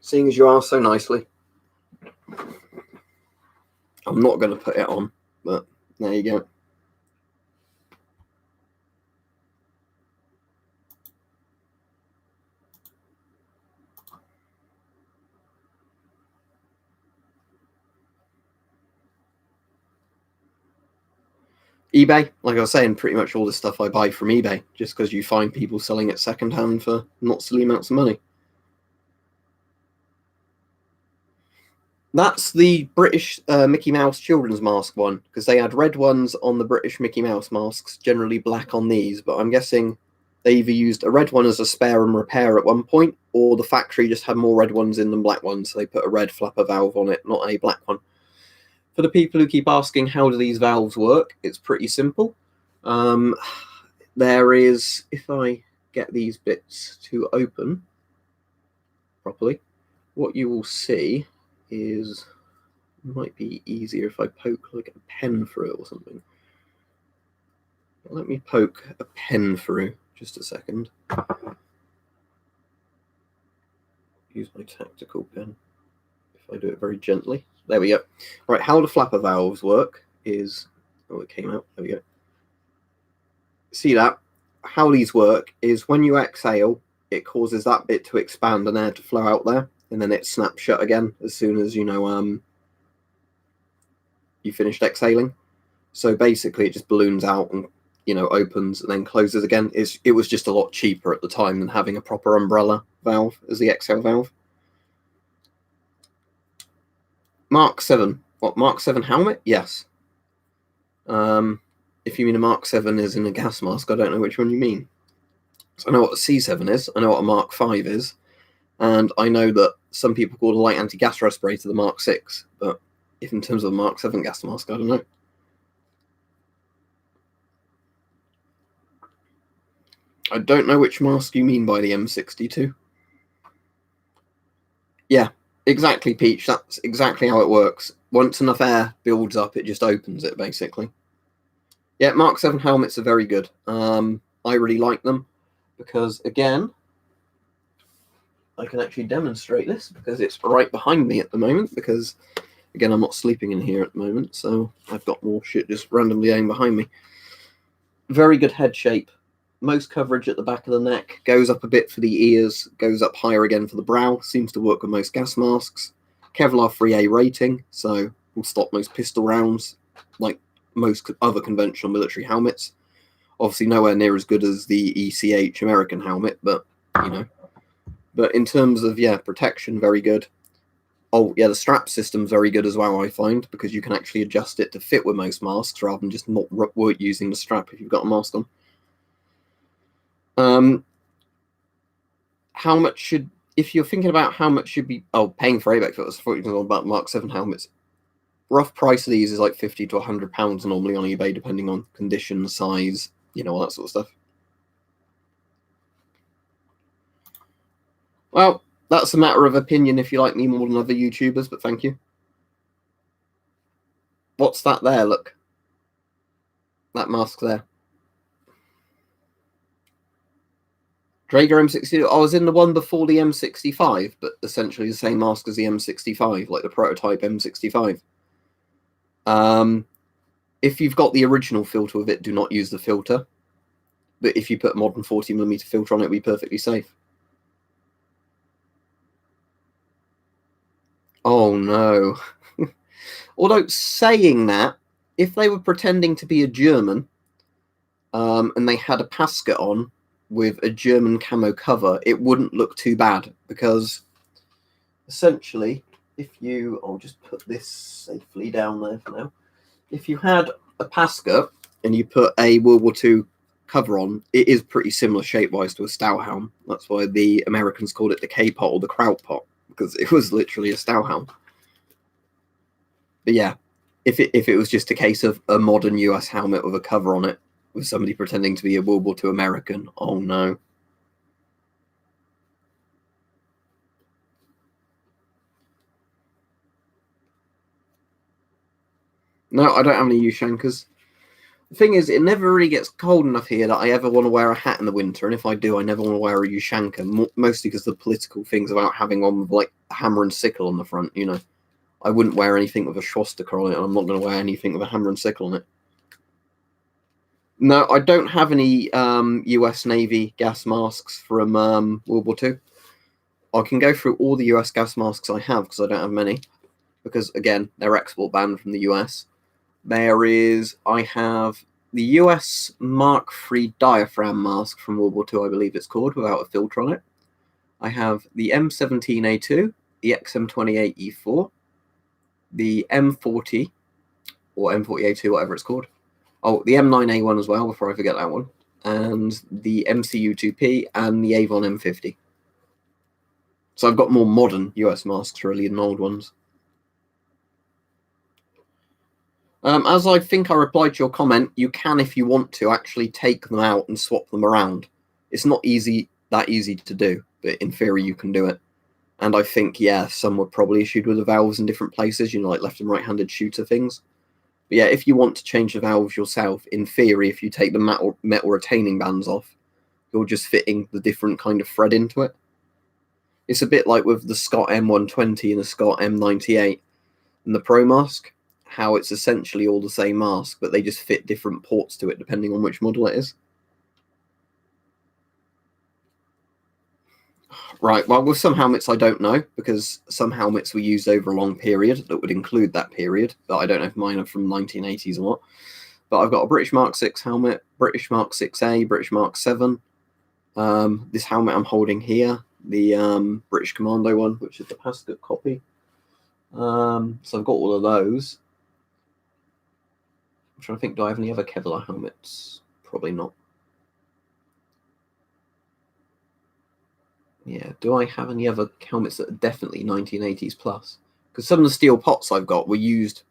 Seeing as you asked so nicely, I'm not going to put it on, but there you go. eBay, like I was saying, pretty much all the stuff I buy from eBay, just because you find people selling it secondhand for not silly amounts of money. That's the British Mickey Mouse children's mask one, because they had red ones on the British Mickey Mouse masks, generally black on these, but I'm guessing they either used a red one as a spare and repair at one point, or the factory just had more red ones in than black ones, so they put a red flapper valve on it, not a black one. For the people who keep asking how do these valves work, it's pretty simple. There is, if I get these bits to open properly, what you will see is, it might be easier if I poke like a pen through it or something. Let me poke a pen through, just a second. Use my tactical pen. If I do it very gently. There we go. Right, how the flapper valves work is, oh, it came out. There we go. See that? How these work is when you exhale, it causes that bit to expand and air to flow out there, and then it snaps shut again as soon as you finished exhaling. So basically, it just balloons out and opens and then closes again. It was just a lot cheaper at the time than having a proper umbrella valve as the exhale valve. Mark 7. What, Mark 7 helmet? Yes. If you mean a Mark 7 is in a gas mask, I don't know which one you mean. So I know what a C7 is, I know what a Mark 5 is, and I know that some people call a light anti-gas respirator the Mark 6, but if in terms of a Mark 7 gas mask, I don't know. I don't know which mask you mean by the M62. Yeah, exactly, Peach. That's exactly how it works. Once enough air builds up, it just opens it, basically. Yeah, Mark 7 helmets are very good. I really like them because, again, I can actually demonstrate this because it's right behind me at the moment because, again, I'm not sleeping in here at the moment, so I've got more shit just randomly laying behind me. Very good head shape. Most coverage at the back of the neck, goes up a bit for the ears, goes up higher again for the brow, seems to work with most gas masks. Kevlar 3A rating, so will stop most pistol rounds, like most other conventional military helmets. Obviously nowhere near as good as the ECH American helmet, but, But in terms of, protection, very good. Oh, yeah, the strap system's very good as well, I find, because you can actually adjust it to fit with most masks rather than just not using the strap if you've got a mask on. How much should, if you're thinking about how much should be, paying for ABEC filters, I thought you were talking about Mark 7 helmets. Rough price of these is like £50 to £100 normally on eBay, depending on condition, size, all that sort of stuff. Well, that's a matter of opinion if you like me more than other YouTubers, but thank you. What's that there? Look. That mask there. Draeger M62. I was in the one before the M65, but essentially the same mask as the M65, like the prototype M65. If you've got the original filter with it, do not use the filter. But if you put a modern 40mm filter on it, it'll be perfectly safe. Oh no. Although saying that, if they were pretending to be a German, and they had a Pasca on with a German camo cover, it wouldn't look too bad, because essentially, I'll just put this safely down there for now. If you had a Pasca and you put a World War II cover on, it is pretty similar shape-wise to a Stauhelm. That's why the Americans called it the K-pot or the Kraut pot, because it was literally a Stauhelm. But yeah, if it was just a case of a modern US helmet with a cover on it, with somebody pretending to be a World War II American, oh no. No, I don't have any Ushankers. The thing is, it never really gets cold enough here that I ever want to wear a hat in the winter, and if I do, I never want to wear a Ushanka, mostly because of the political things about having one with, like, a hammer and sickle on the front, I wouldn't wear anything with a swastika on it, and I'm not going to wear anything with a hammer and sickle on it. No, I don't have any US Navy gas masks from World War II. I can go through all the US gas masks I have, because I don't have many, because, again, they're export banned from the US. I have the US Mark III diaphragm mask from World War II, I believe it's called, without a filter on it. I have the M17A2, the XM28E4, the M40, or M40A2, whatever it's called. Oh, the M9A1 as well, before I forget that one. And the MCU2P and the Avon M50. So I've got more modern US masks, really, than old ones. As I think I replied to your comment, you can, if you want to, actually take them out and swap them around. It's not that easy to do, but in theory you can do it. And I think, yeah, some were probably issued with the valves in different places, like left and right-handed shooter things. But yeah, if you want to change the valves yourself, in theory, if you take the metal retaining bands off, you're just fitting the different kind of thread into it. It's a bit like with the Scott M120 and the Scott M98 and the Pro mask, how it's essentially all the same mask, but they just fit different ports to it depending on which model it is. Right, well, with some helmets I don't know, because some helmets were used over a long period that would include that period, but I don't know if mine are from 1980s or what. But I've got a British Mark 6 helmet, British Mark 6A, British Mark 7. This helmet I'm holding here, the British Commando one, which is the Pascut copy. So I've got all of those. I'm trying to think, do I have any other Kevlar helmets? Probably not. Yeah, do I have any other helmets that are definitely 1980s plus? Because some of the steel pots I've got were used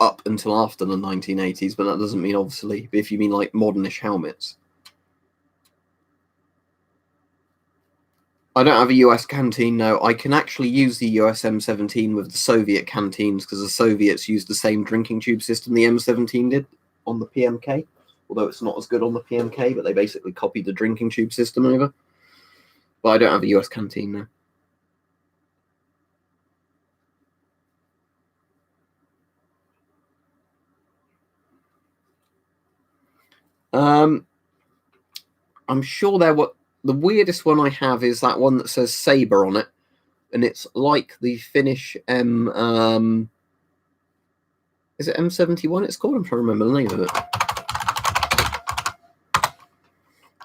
up until after the 1980s, but that doesn't mean, obviously, if you mean like modernish helmets. I don't have a US canteen, no. I can actually use the US M17 with the Soviet canteens, because the Soviets used the same drinking tube system the M17 did on the PMK, although it's not as good on the PMK, but they basically copied the drinking tube system over. But I don't have a US canteen now. I'm sure the weirdest one I have is that one that says Sabre on it, and it's like the Finnish is it M71 it's called? I'm trying to remember the name of it.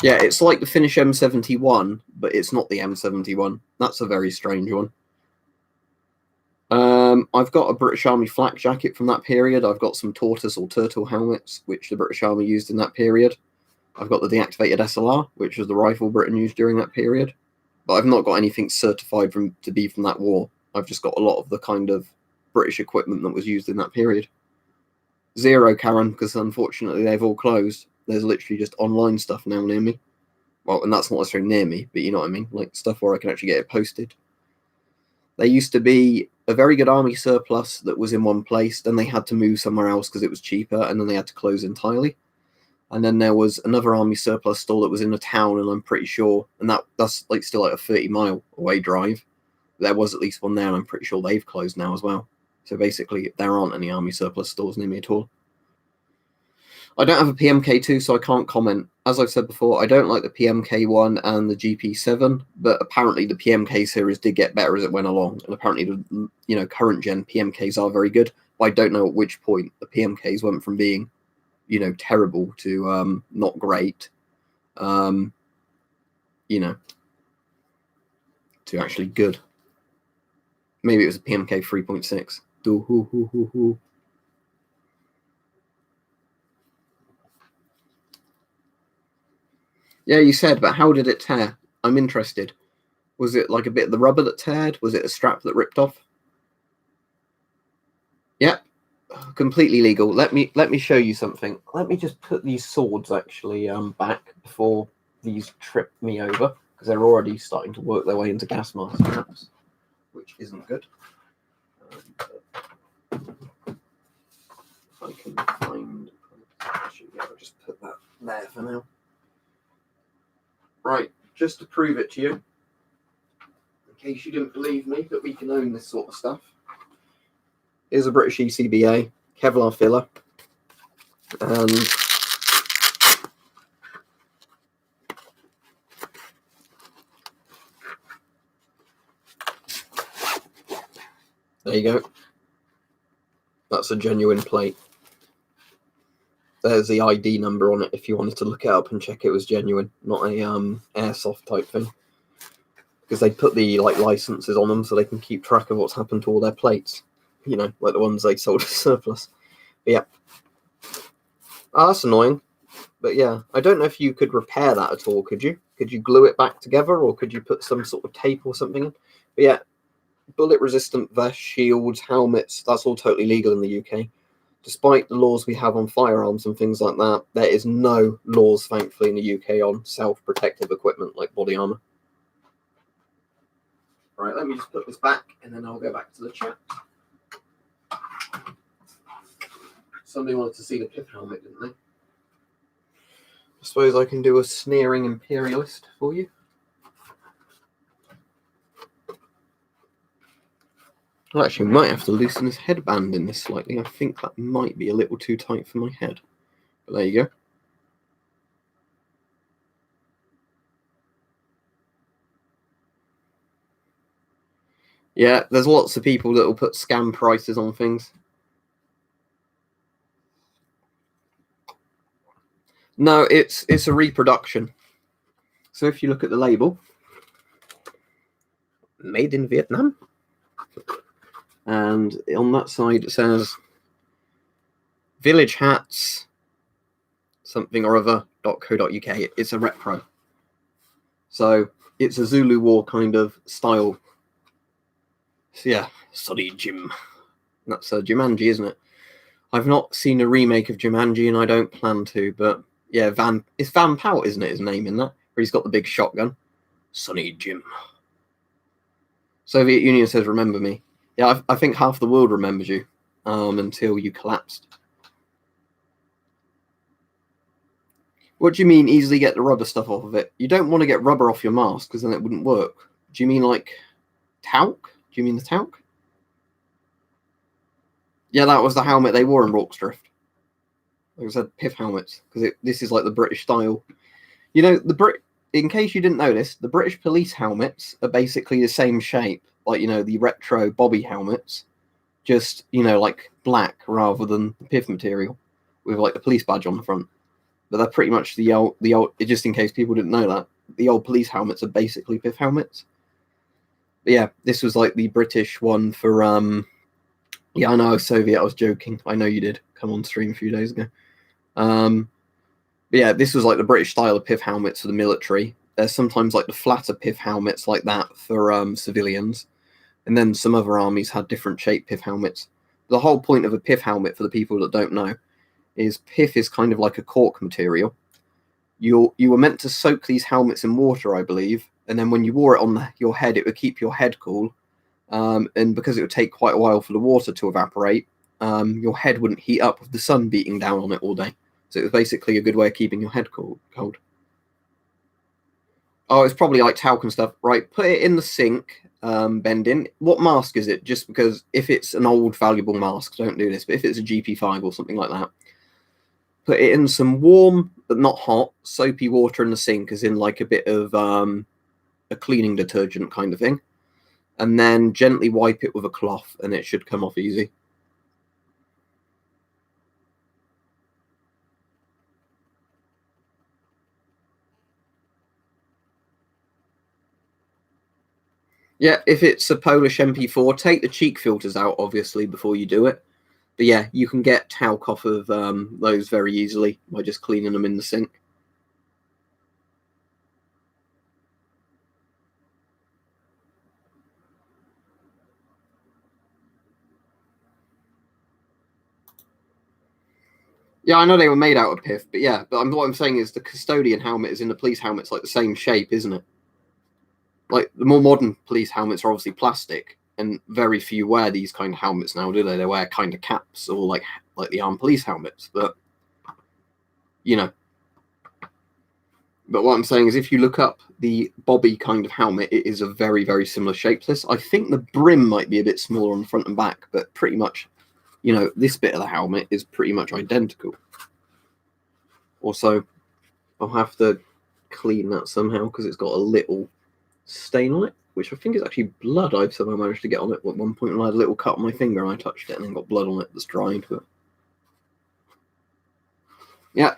Yeah, it's like the Finnish M71, but it's not the M71. That's a very strange one. I've got a British Army flak jacket from that period. I've got some tortoise or turtle helmets, which the British Army used in that period. I've got the deactivated SLR, which was the rifle Britain used during that period. But I've not got anything certified to be from that war. I've just got a lot of the kind of British equipment that was used in that period. Zero, Karen, because unfortunately they've all closed. There's literally just online stuff now near me. Well, and that's not necessarily near me, but you know what I mean? Like stuff where I can actually get it posted. There used to be a very good army surplus that was in one place, then they had to move somewhere else because it was cheaper, and then they had to close entirely. And then there was another army surplus store that was in a town, and I'm pretty sure, and that's like still like a 30-mile away drive. There was at least one there, and I'm pretty sure they've closed now as well. So basically, there aren't any army surplus stores near me at all. I don't have a PMK2, so I can't comment. As I've said before, I don't like the PMK1 and the GP7, but apparently the PMK series did get better as it went along, and apparently the current gen PMKs are very good. But I don't know at which point the PMKs went from being terrible to not great, to actually good. Maybe it was a PMK 3.6. Yeah, you said, but how did it tear? I'm interested. Was it like a bit of the rubber that teared? Was it a strap that ripped off? Yep, completely legal. Let me show you something. Let me just put these swords actually back before these trip me over, because they're already starting to work their way into gas mask traps, which isn't good. If I can find, actually, yeah, I'll just put that there for now. Right, just to prove it to you, in case you didn't believe me that we can own this sort of stuff, here's a British ECBA Kevlar filler, and there you go. That's a genuine plate. There's the ID number on it if you wanted to look it up and check it was genuine, not a airsoft type thing. Because they put the licenses on them so they can keep track of what's happened to all their plates. Like the ones they sold as surplus. But yeah. Oh, that's annoying. But yeah, I don't know if you could repair that at all, could you? Could you glue it back together, or could you put some sort of tape or something in? But yeah, bullet-resistant vests, shields, helmets, that's all totally legal in the UK. Despite the laws we have on firearms and things like that, there is no laws, thankfully, in the UK on self-protective equipment like body armor. Right, let me just put this back, and then I'll go back to the chat. Somebody wanted to see the pith helmet, didn't they? I suppose I can do a sneering imperialist for you. I actually might have to loosen this headband in this slightly. I think that might be a little too tight for my head. But there you go. Yeah, there's lots of people that will put scam prices on things. No, it's a reproduction. So if you look at the label, made in Vietnam. And on that side it says Village Hats something or other.co.uk. It's a repro. So it's a Zulu War kind of style. So yeah, sorry, Jim. That's Jumanji, isn't it? I've not seen a remake of Jumanji, and I don't plan to, but yeah, it's Van Pout, isn't it, his name in that? Where he's got the big shotgun. Sonny Jim. Soviet Union says, remember me. Yeah, I think half the world remembers you until you collapsed. What do you mean easily get the rubber stuff off of it? You don't want to get rubber off your mask because then it wouldn't work. Do you mean like talc? Do you mean the talc? Yeah, that was the helmet they wore in Rorke's. Like I said, pith helmets, because this is like the British style. In case you didn't notice, the British police helmets are basically the same shape, like, the retro Bobby helmets, just, like black rather than the pith material, with like the police badge on the front. But they're pretty much the old, just in case people didn't know that, the old police helmets are basically pith helmets. But yeah, this was like the British one for Yeah, I know, Soviet. I was joking. I know you did come on stream a few days ago. But yeah, this was like the British style of PIF helmets for the military. There's sometimes like the flatter PIF helmets like that for civilians, and then some other armies had different shaped PIF helmets. The whole point of a PIF helmet, for the people that don't know, is PIF is kind of like a cork material. You were meant to soak these helmets in water, I believe, and then when you wore it on your head, it would keep your head cool. And because it would take quite a while for the water to evaporate, your head wouldn't heat up with the sun beating down on it all day. So it was basically a good way of keeping your head cold. Oh, it's probably like talc and stuff. Right, put it in the sink, bending. What mask is it? Just because if it's an old, valuable mask, don't do this. But if it's a GP5 or something like that, put it in some warm, but not hot, soapy water in the sink, as in like a bit of a cleaning detergent kind of thing. And then gently wipe it with a cloth, and it should come off easy. Yeah, if it's a Polish MP4, take the cheek filters out, obviously, before you do it. But yeah, you can get talc off of those very easily by just cleaning them in the sink. Yeah, I know they were made out of PIF, but yeah, what I'm saying is the custodian helmet is in the police helmet's like the same shape, isn't it? Like the more modern police helmets are obviously plastic, and very few wear these kind of helmets now, do they? They wear kind of caps or like the armed police helmets, but you know. But what I'm saying is, if you look up the Bobby kind of helmet, it is a very, very similar shape to this. I think the brim might be a bit smaller on the front and back, but pretty much, this bit of the helmet is pretty much identical. Also, I'll have to clean that somehow because it's got a little stain on it, which I think is actually blood I've somehow managed to get on it. At one point, when I had a little cut on my finger and I touched it and then got blood on it that's dried. But yeah.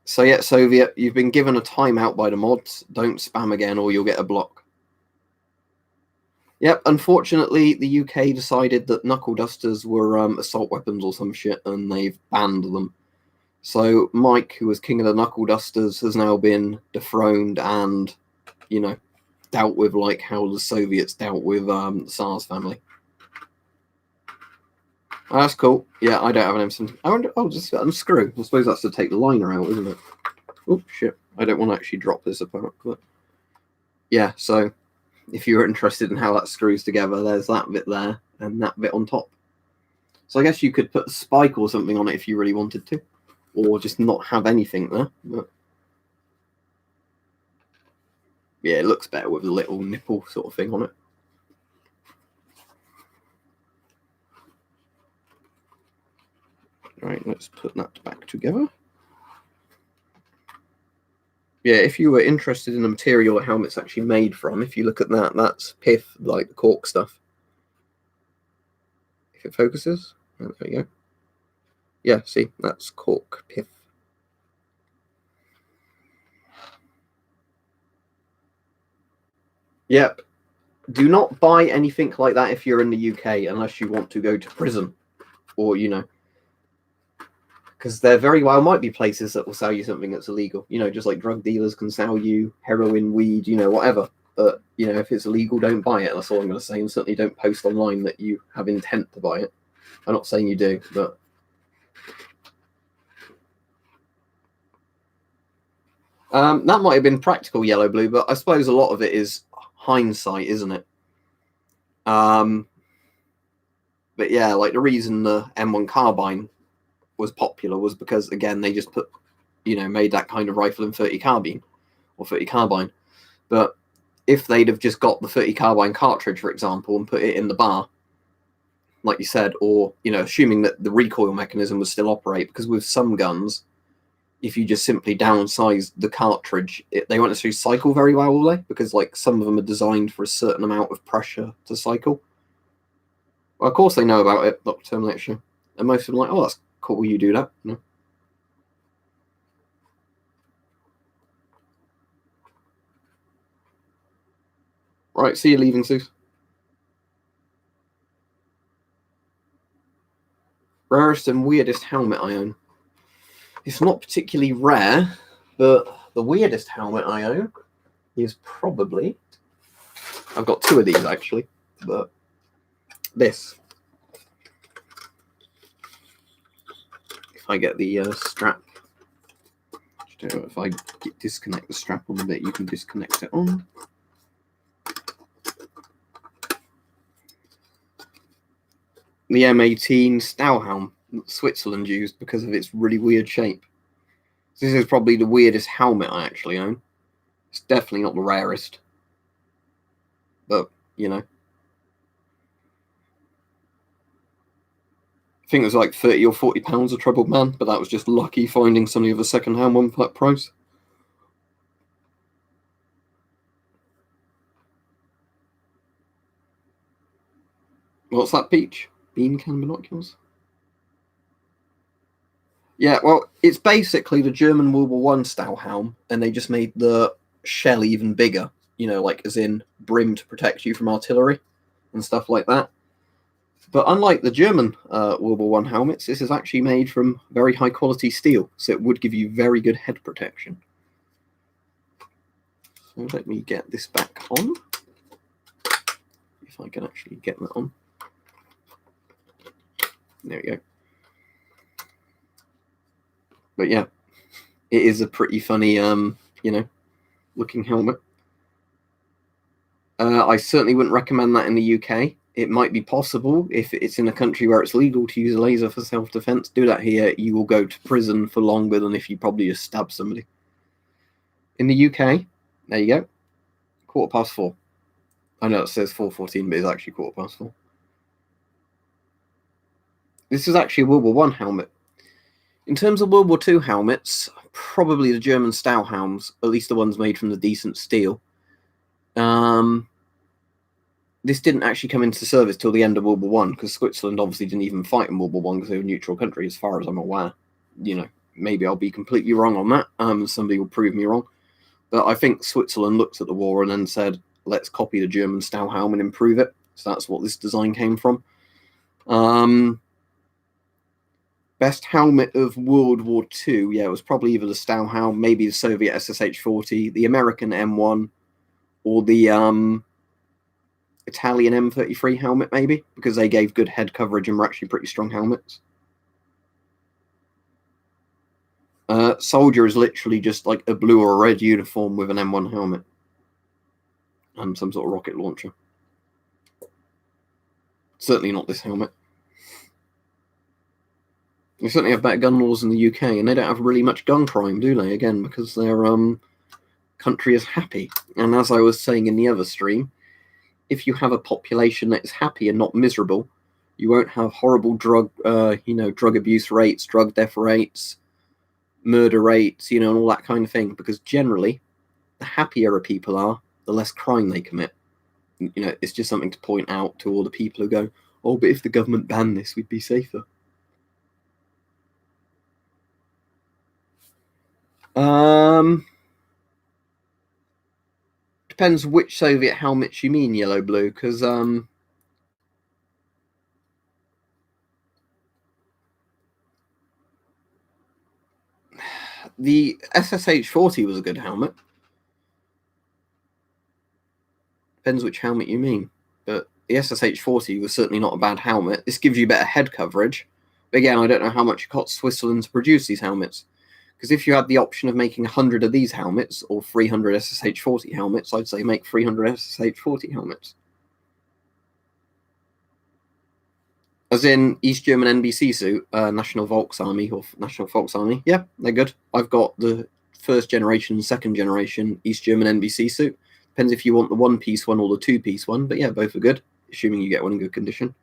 So yeah, Soviet, you've been given a timeout by the mods. Don't spam again or you'll get a block. Yep, unfortunately, the UK decided that knuckle dusters were assault weapons or some shit, and they've banned them. So Mike, who was king of the knuckle dusters, has now been dethroned and, dealt with like how the Soviets dealt with the SARS family. Oh, that's cool. Yeah, I don't have an M7. I wonder. Oh, just unscrew. I suppose that's to take the liner out, isn't it? Oh shit! I don't want to actually drop this apart. But yeah, so if you're interested in how that screws together, there's that bit there and that bit on top. So I guess you could put a spike or something on it if you really wanted to, or just not have anything there. But yeah, it looks better with a little nipple sort of thing on it. Right, let's put that back together. Yeah, if you were interested in the material a helmet's actually made from, if you look at that, that's PIF, like the cork stuff. If it focuses, there you go. Yeah, see, that's cork PIF. Yep. Do not buy anything like that if you're in the UK unless you want to go to prison or, because there very well might be places that will sell you something that's illegal. Just like drug dealers can sell you heroin, weed, whatever. But, if it's illegal, don't buy it. That's all I'm going to say. And certainly don't post online that you have intent to buy it. I'm not saying you do, but that might have been practical yellow blue, but I suppose a lot of it is hindsight, isn't it? But yeah, like the reason the M1 carbine was popular was because, again, they just made that kind of rifle in 30 carbine or 30 carbine. But if they'd have just got the 30 carbine cartridge, for example, and put it in the bar, like you said, or, assuming that the recoil mechanism would still operate, because with some guns, if you just simply downsize the cartridge, they won't necessarily cycle very well, will they? Because like some of them are designed for a certain amount of pressure to cycle. Well, of course they know about it, Dr. Terminator. And most of them are like, oh, that's cool, you do that. Right, see you leaving, Sue. rarest and weirdest helmet I own. It's not particularly rare, but the weirdest helmet I own is probably... I've got two of these, actually, but this. If I get the strap... If I disconnect the strap on a bit, you can disconnect it on. The M18 Stauhelm that Switzerland used because of its really weird shape. This is probably the weirdest helmet I actually own. It's definitely not the rarest. But, you know. I think it was like 30 or 40 pounds a troubled man, but that was just lucky finding somebody of a second-hand one for that price. What's that, Peach? Bean can binoculars? Yeah, well, it's basically the German World War I Stauhelm, and they just made the shell even bigger, you know, like as in brim to protect you from artillery and stuff like that. But unlike the German World War I helmets, this is actually made from very high quality steel, so it would give you very good head protection. So let me get this back on, if I can actually get that on. There we go. But yeah, it is a pretty funny, you know, looking helmet. I certainly wouldn't recommend that in the UK. It might be possible if it's in a country where it's legal to use a laser for self-defense. Do that here, you will go to prison for longer than if you probably just stab somebody. In the UK, there you go, 4:15. I know it says 4:14, but it's actually 4:15. This is actually a World War I helmet. In terms of World War II helmets, probably the German Stauhelms, at least the ones made from the decent steel. This didn't actually come into service till the end of World War I, because Switzerland obviously didn't even fight in World War I because they were a neutral country, as far as I'm aware. You know, maybe I'll be completely wrong on that. Somebody will prove me wrong. But I think Switzerland looked at the war and then said, let's copy the German Stauhelm and improve it. So that's what this design came from. Best helmet of World War II, yeah, it was probably either the Stauhelm, maybe the Soviet SSH-40, the American M1, or the Italian M33 helmet, maybe, because they gave good head coverage and were actually pretty strong helmets. Soldier is literally just like a blue or a red uniform with an M1 helmet and some sort of rocket launcher. Certainly not this helmet. They certainly have better gun laws in the UK, and they don't have really much gun crime, do they? Again, because their country is happy. And as I was saying in the other stream, if you have a population that is happy and not miserable, you won't have horrible drug abuse rates, drug death rates, murder rates, and all that kind of thing. Because generally, the happier people are, the less crime they commit. It's just something to point out to all the people who go, oh, but if the government banned this, we'd be safer. Depends which Soviet helmets you mean, yellow blue, because the SSH-40 was a good helmet. Depends which helmet you mean, but the SSH-40 was certainly not a bad helmet. This gives you better head coverage. But again, I don't know how much it cost Switzerland to produce these helmets. Because if you had the option of making 100 of these helmets or 300 SSH-40 helmets, I'd say make 300 SSH-40 helmets. As in East German NBC suit, National Volksarmy or National Volksarmy. Yeah, they're good. I've got the first generation, second generation East German NBC suit. Depends if you want the one-piece one or the two-piece one. But yeah, both are good, assuming you get one in good condition.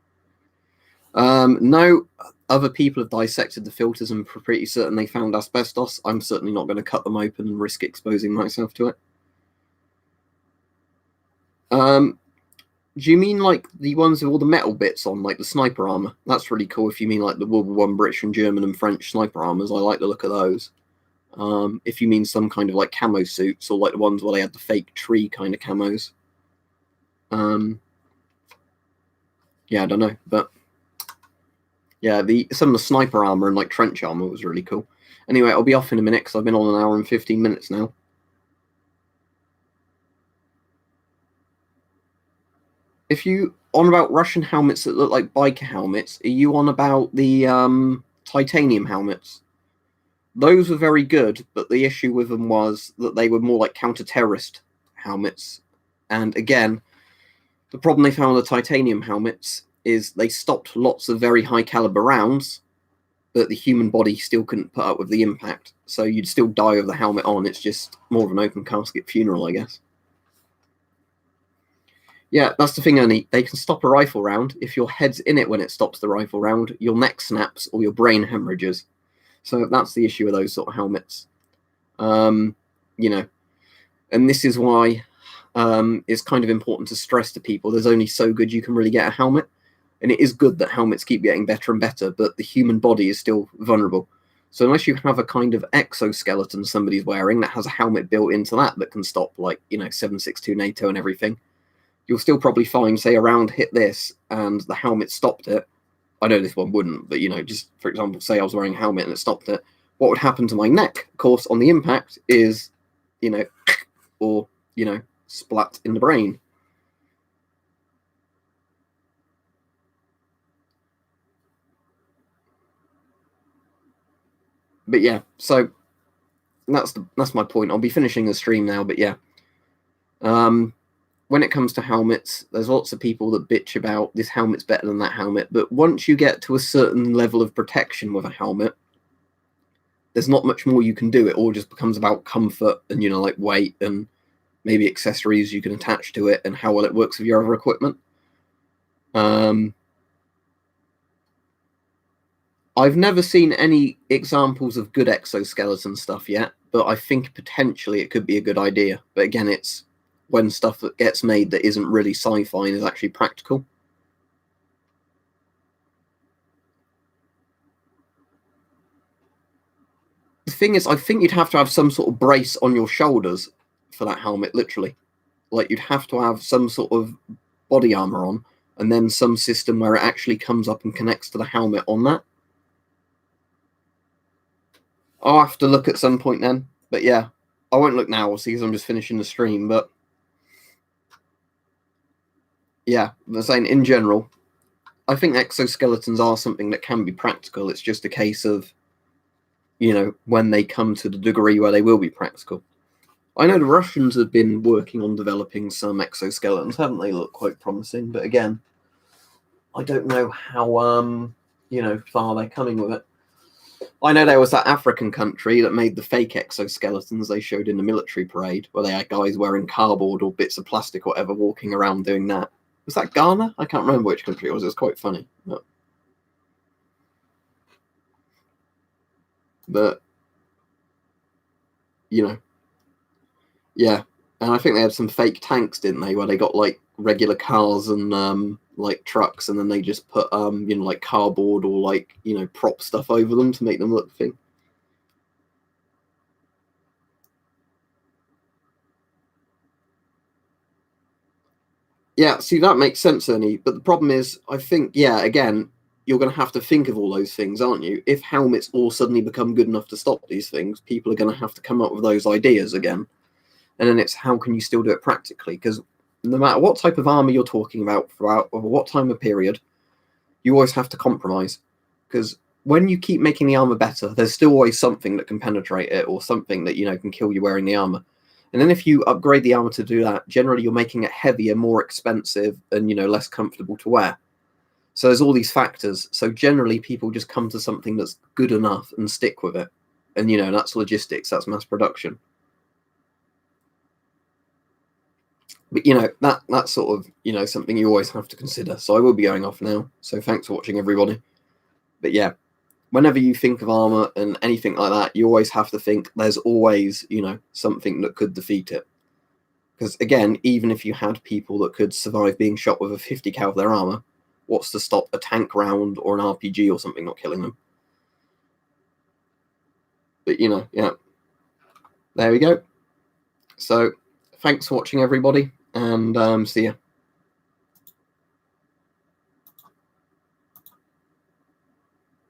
No, other people have dissected the filters and are pretty certain they found asbestos. I'm certainly not going to cut them open and risk exposing myself to it. Do you mean like the ones with all the metal bits on, like the sniper armor? That's really cool if you mean like the World War I British and German and French sniper armors. I like the look of those. If you mean some kind of like camo suits or like the ones where they had the fake tree kind of camos. Yeah, I don't know, but Yeah, some of the sniper armor and like trench armor was really cool. Anyway, I'll be off in a minute because I've been on an hour and 15 minutes now. If you on about Russian helmets that look like biker helmets, are you on about the titanium helmets? Those were very good, but the issue with them was that they were more like counter-terrorist helmets. And again, the problem they found with the titanium helmets is they stopped lots of very high caliber rounds, but the human body still couldn't put up with the impact. So you'd still die with the helmet on. It's just more of an open casket funeral, I guess. Yeah, that's the thing, Ernie. They can stop a rifle round. If your head's in it when it stops the rifle round, your neck snaps or your brain hemorrhages. So that's the issue with those sort of helmets. You know, and this is why it's kind of important to stress to people there's only so good you can really get a helmet. And it is good that helmets keep getting better and better, but the human body is still vulnerable. So unless you have a kind of exoskeleton somebody's wearing that has a helmet built into that can stop, like, 7.62 NATO and everything, you'll still probably find, say, a round hit this and the helmet stopped it. I know this one wouldn't, but, just for example, say I was wearing a helmet and it stopped it. What would happen to my neck, of course, on the impact is, or, splat in the brain. But yeah, so that's my point. I'll be finishing the stream now, but yeah. When it comes to helmets, there's lots of people that bitch about this helmet's better than that helmet, but once you get to a certain level of protection with a helmet, there's not much more you can do. It all just becomes about comfort and, like weight and maybe accessories you can attach to it and how well it works with your other equipment. I've never seen any examples of good exoskeleton stuff yet, but I think potentially it could be a good idea. But again, it's when stuff that gets made that isn't really sci-fi and is actually practical. The thing is, I think you'd have to have some sort of brace on your shoulders for that helmet, literally. Like, you'd have to have some sort of body armor on, and then some system where it actually comes up and connects to the helmet on that. I'll have to look at some point then. But yeah, I won't look now, obviously, because I'm just finishing the stream. But yeah, I'm saying in general, I think exoskeletons are something that can be practical. It's just a case of, when they come to the degree where they will be practical. I know the Russians have been working on developing some exoskeletons, haven't they? Look quite promising. But again, I don't know how, far they're coming with it. I know there was that African country that made the fake exoskeletons they showed in the military parade, where they had guys wearing cardboard or bits of plastic or whatever walking around doing that. Was that Ghana? I can't remember which country it was. It was quite funny. But yeah. And I think they had some fake tanks, didn't they, where they got like regular cars and like trucks, and then they just put like cardboard or like prop stuff over them to make them look thing. Yeah, see, that makes sense, Ernie. But the problem is, I think, yeah, again, you're going to have to think of all those things, aren't you? If helmets all suddenly become good enough to stop these things, people are going to have to come up with those ideas again. And then it's how can you still do it practically? Because no matter what type of armor you're talking about throughout over what time of period, you always have to compromise. Because when you keep making the armor better, there's still always something that can penetrate it or something that, can kill you wearing the armor. And then if you upgrade the armor to do that, generally you're making it heavier, more expensive, and less comfortable to wear. So there's all these factors. So generally people just come to something that's good enough and stick with it. And that's logistics, that's mass production. But that's sort of something you always have to consider. So I will be going off now. So thanks for watching, everybody. But yeah, whenever you think of armor and anything like that, you always have to think there's always, something that could defeat it. Because again, even if you had people that could survive being shot with a 50 cal of their armor, what's to stop a tank round or an RPG or something not killing them? But yeah, there we go. So thanks for watching, everybody, and see ya.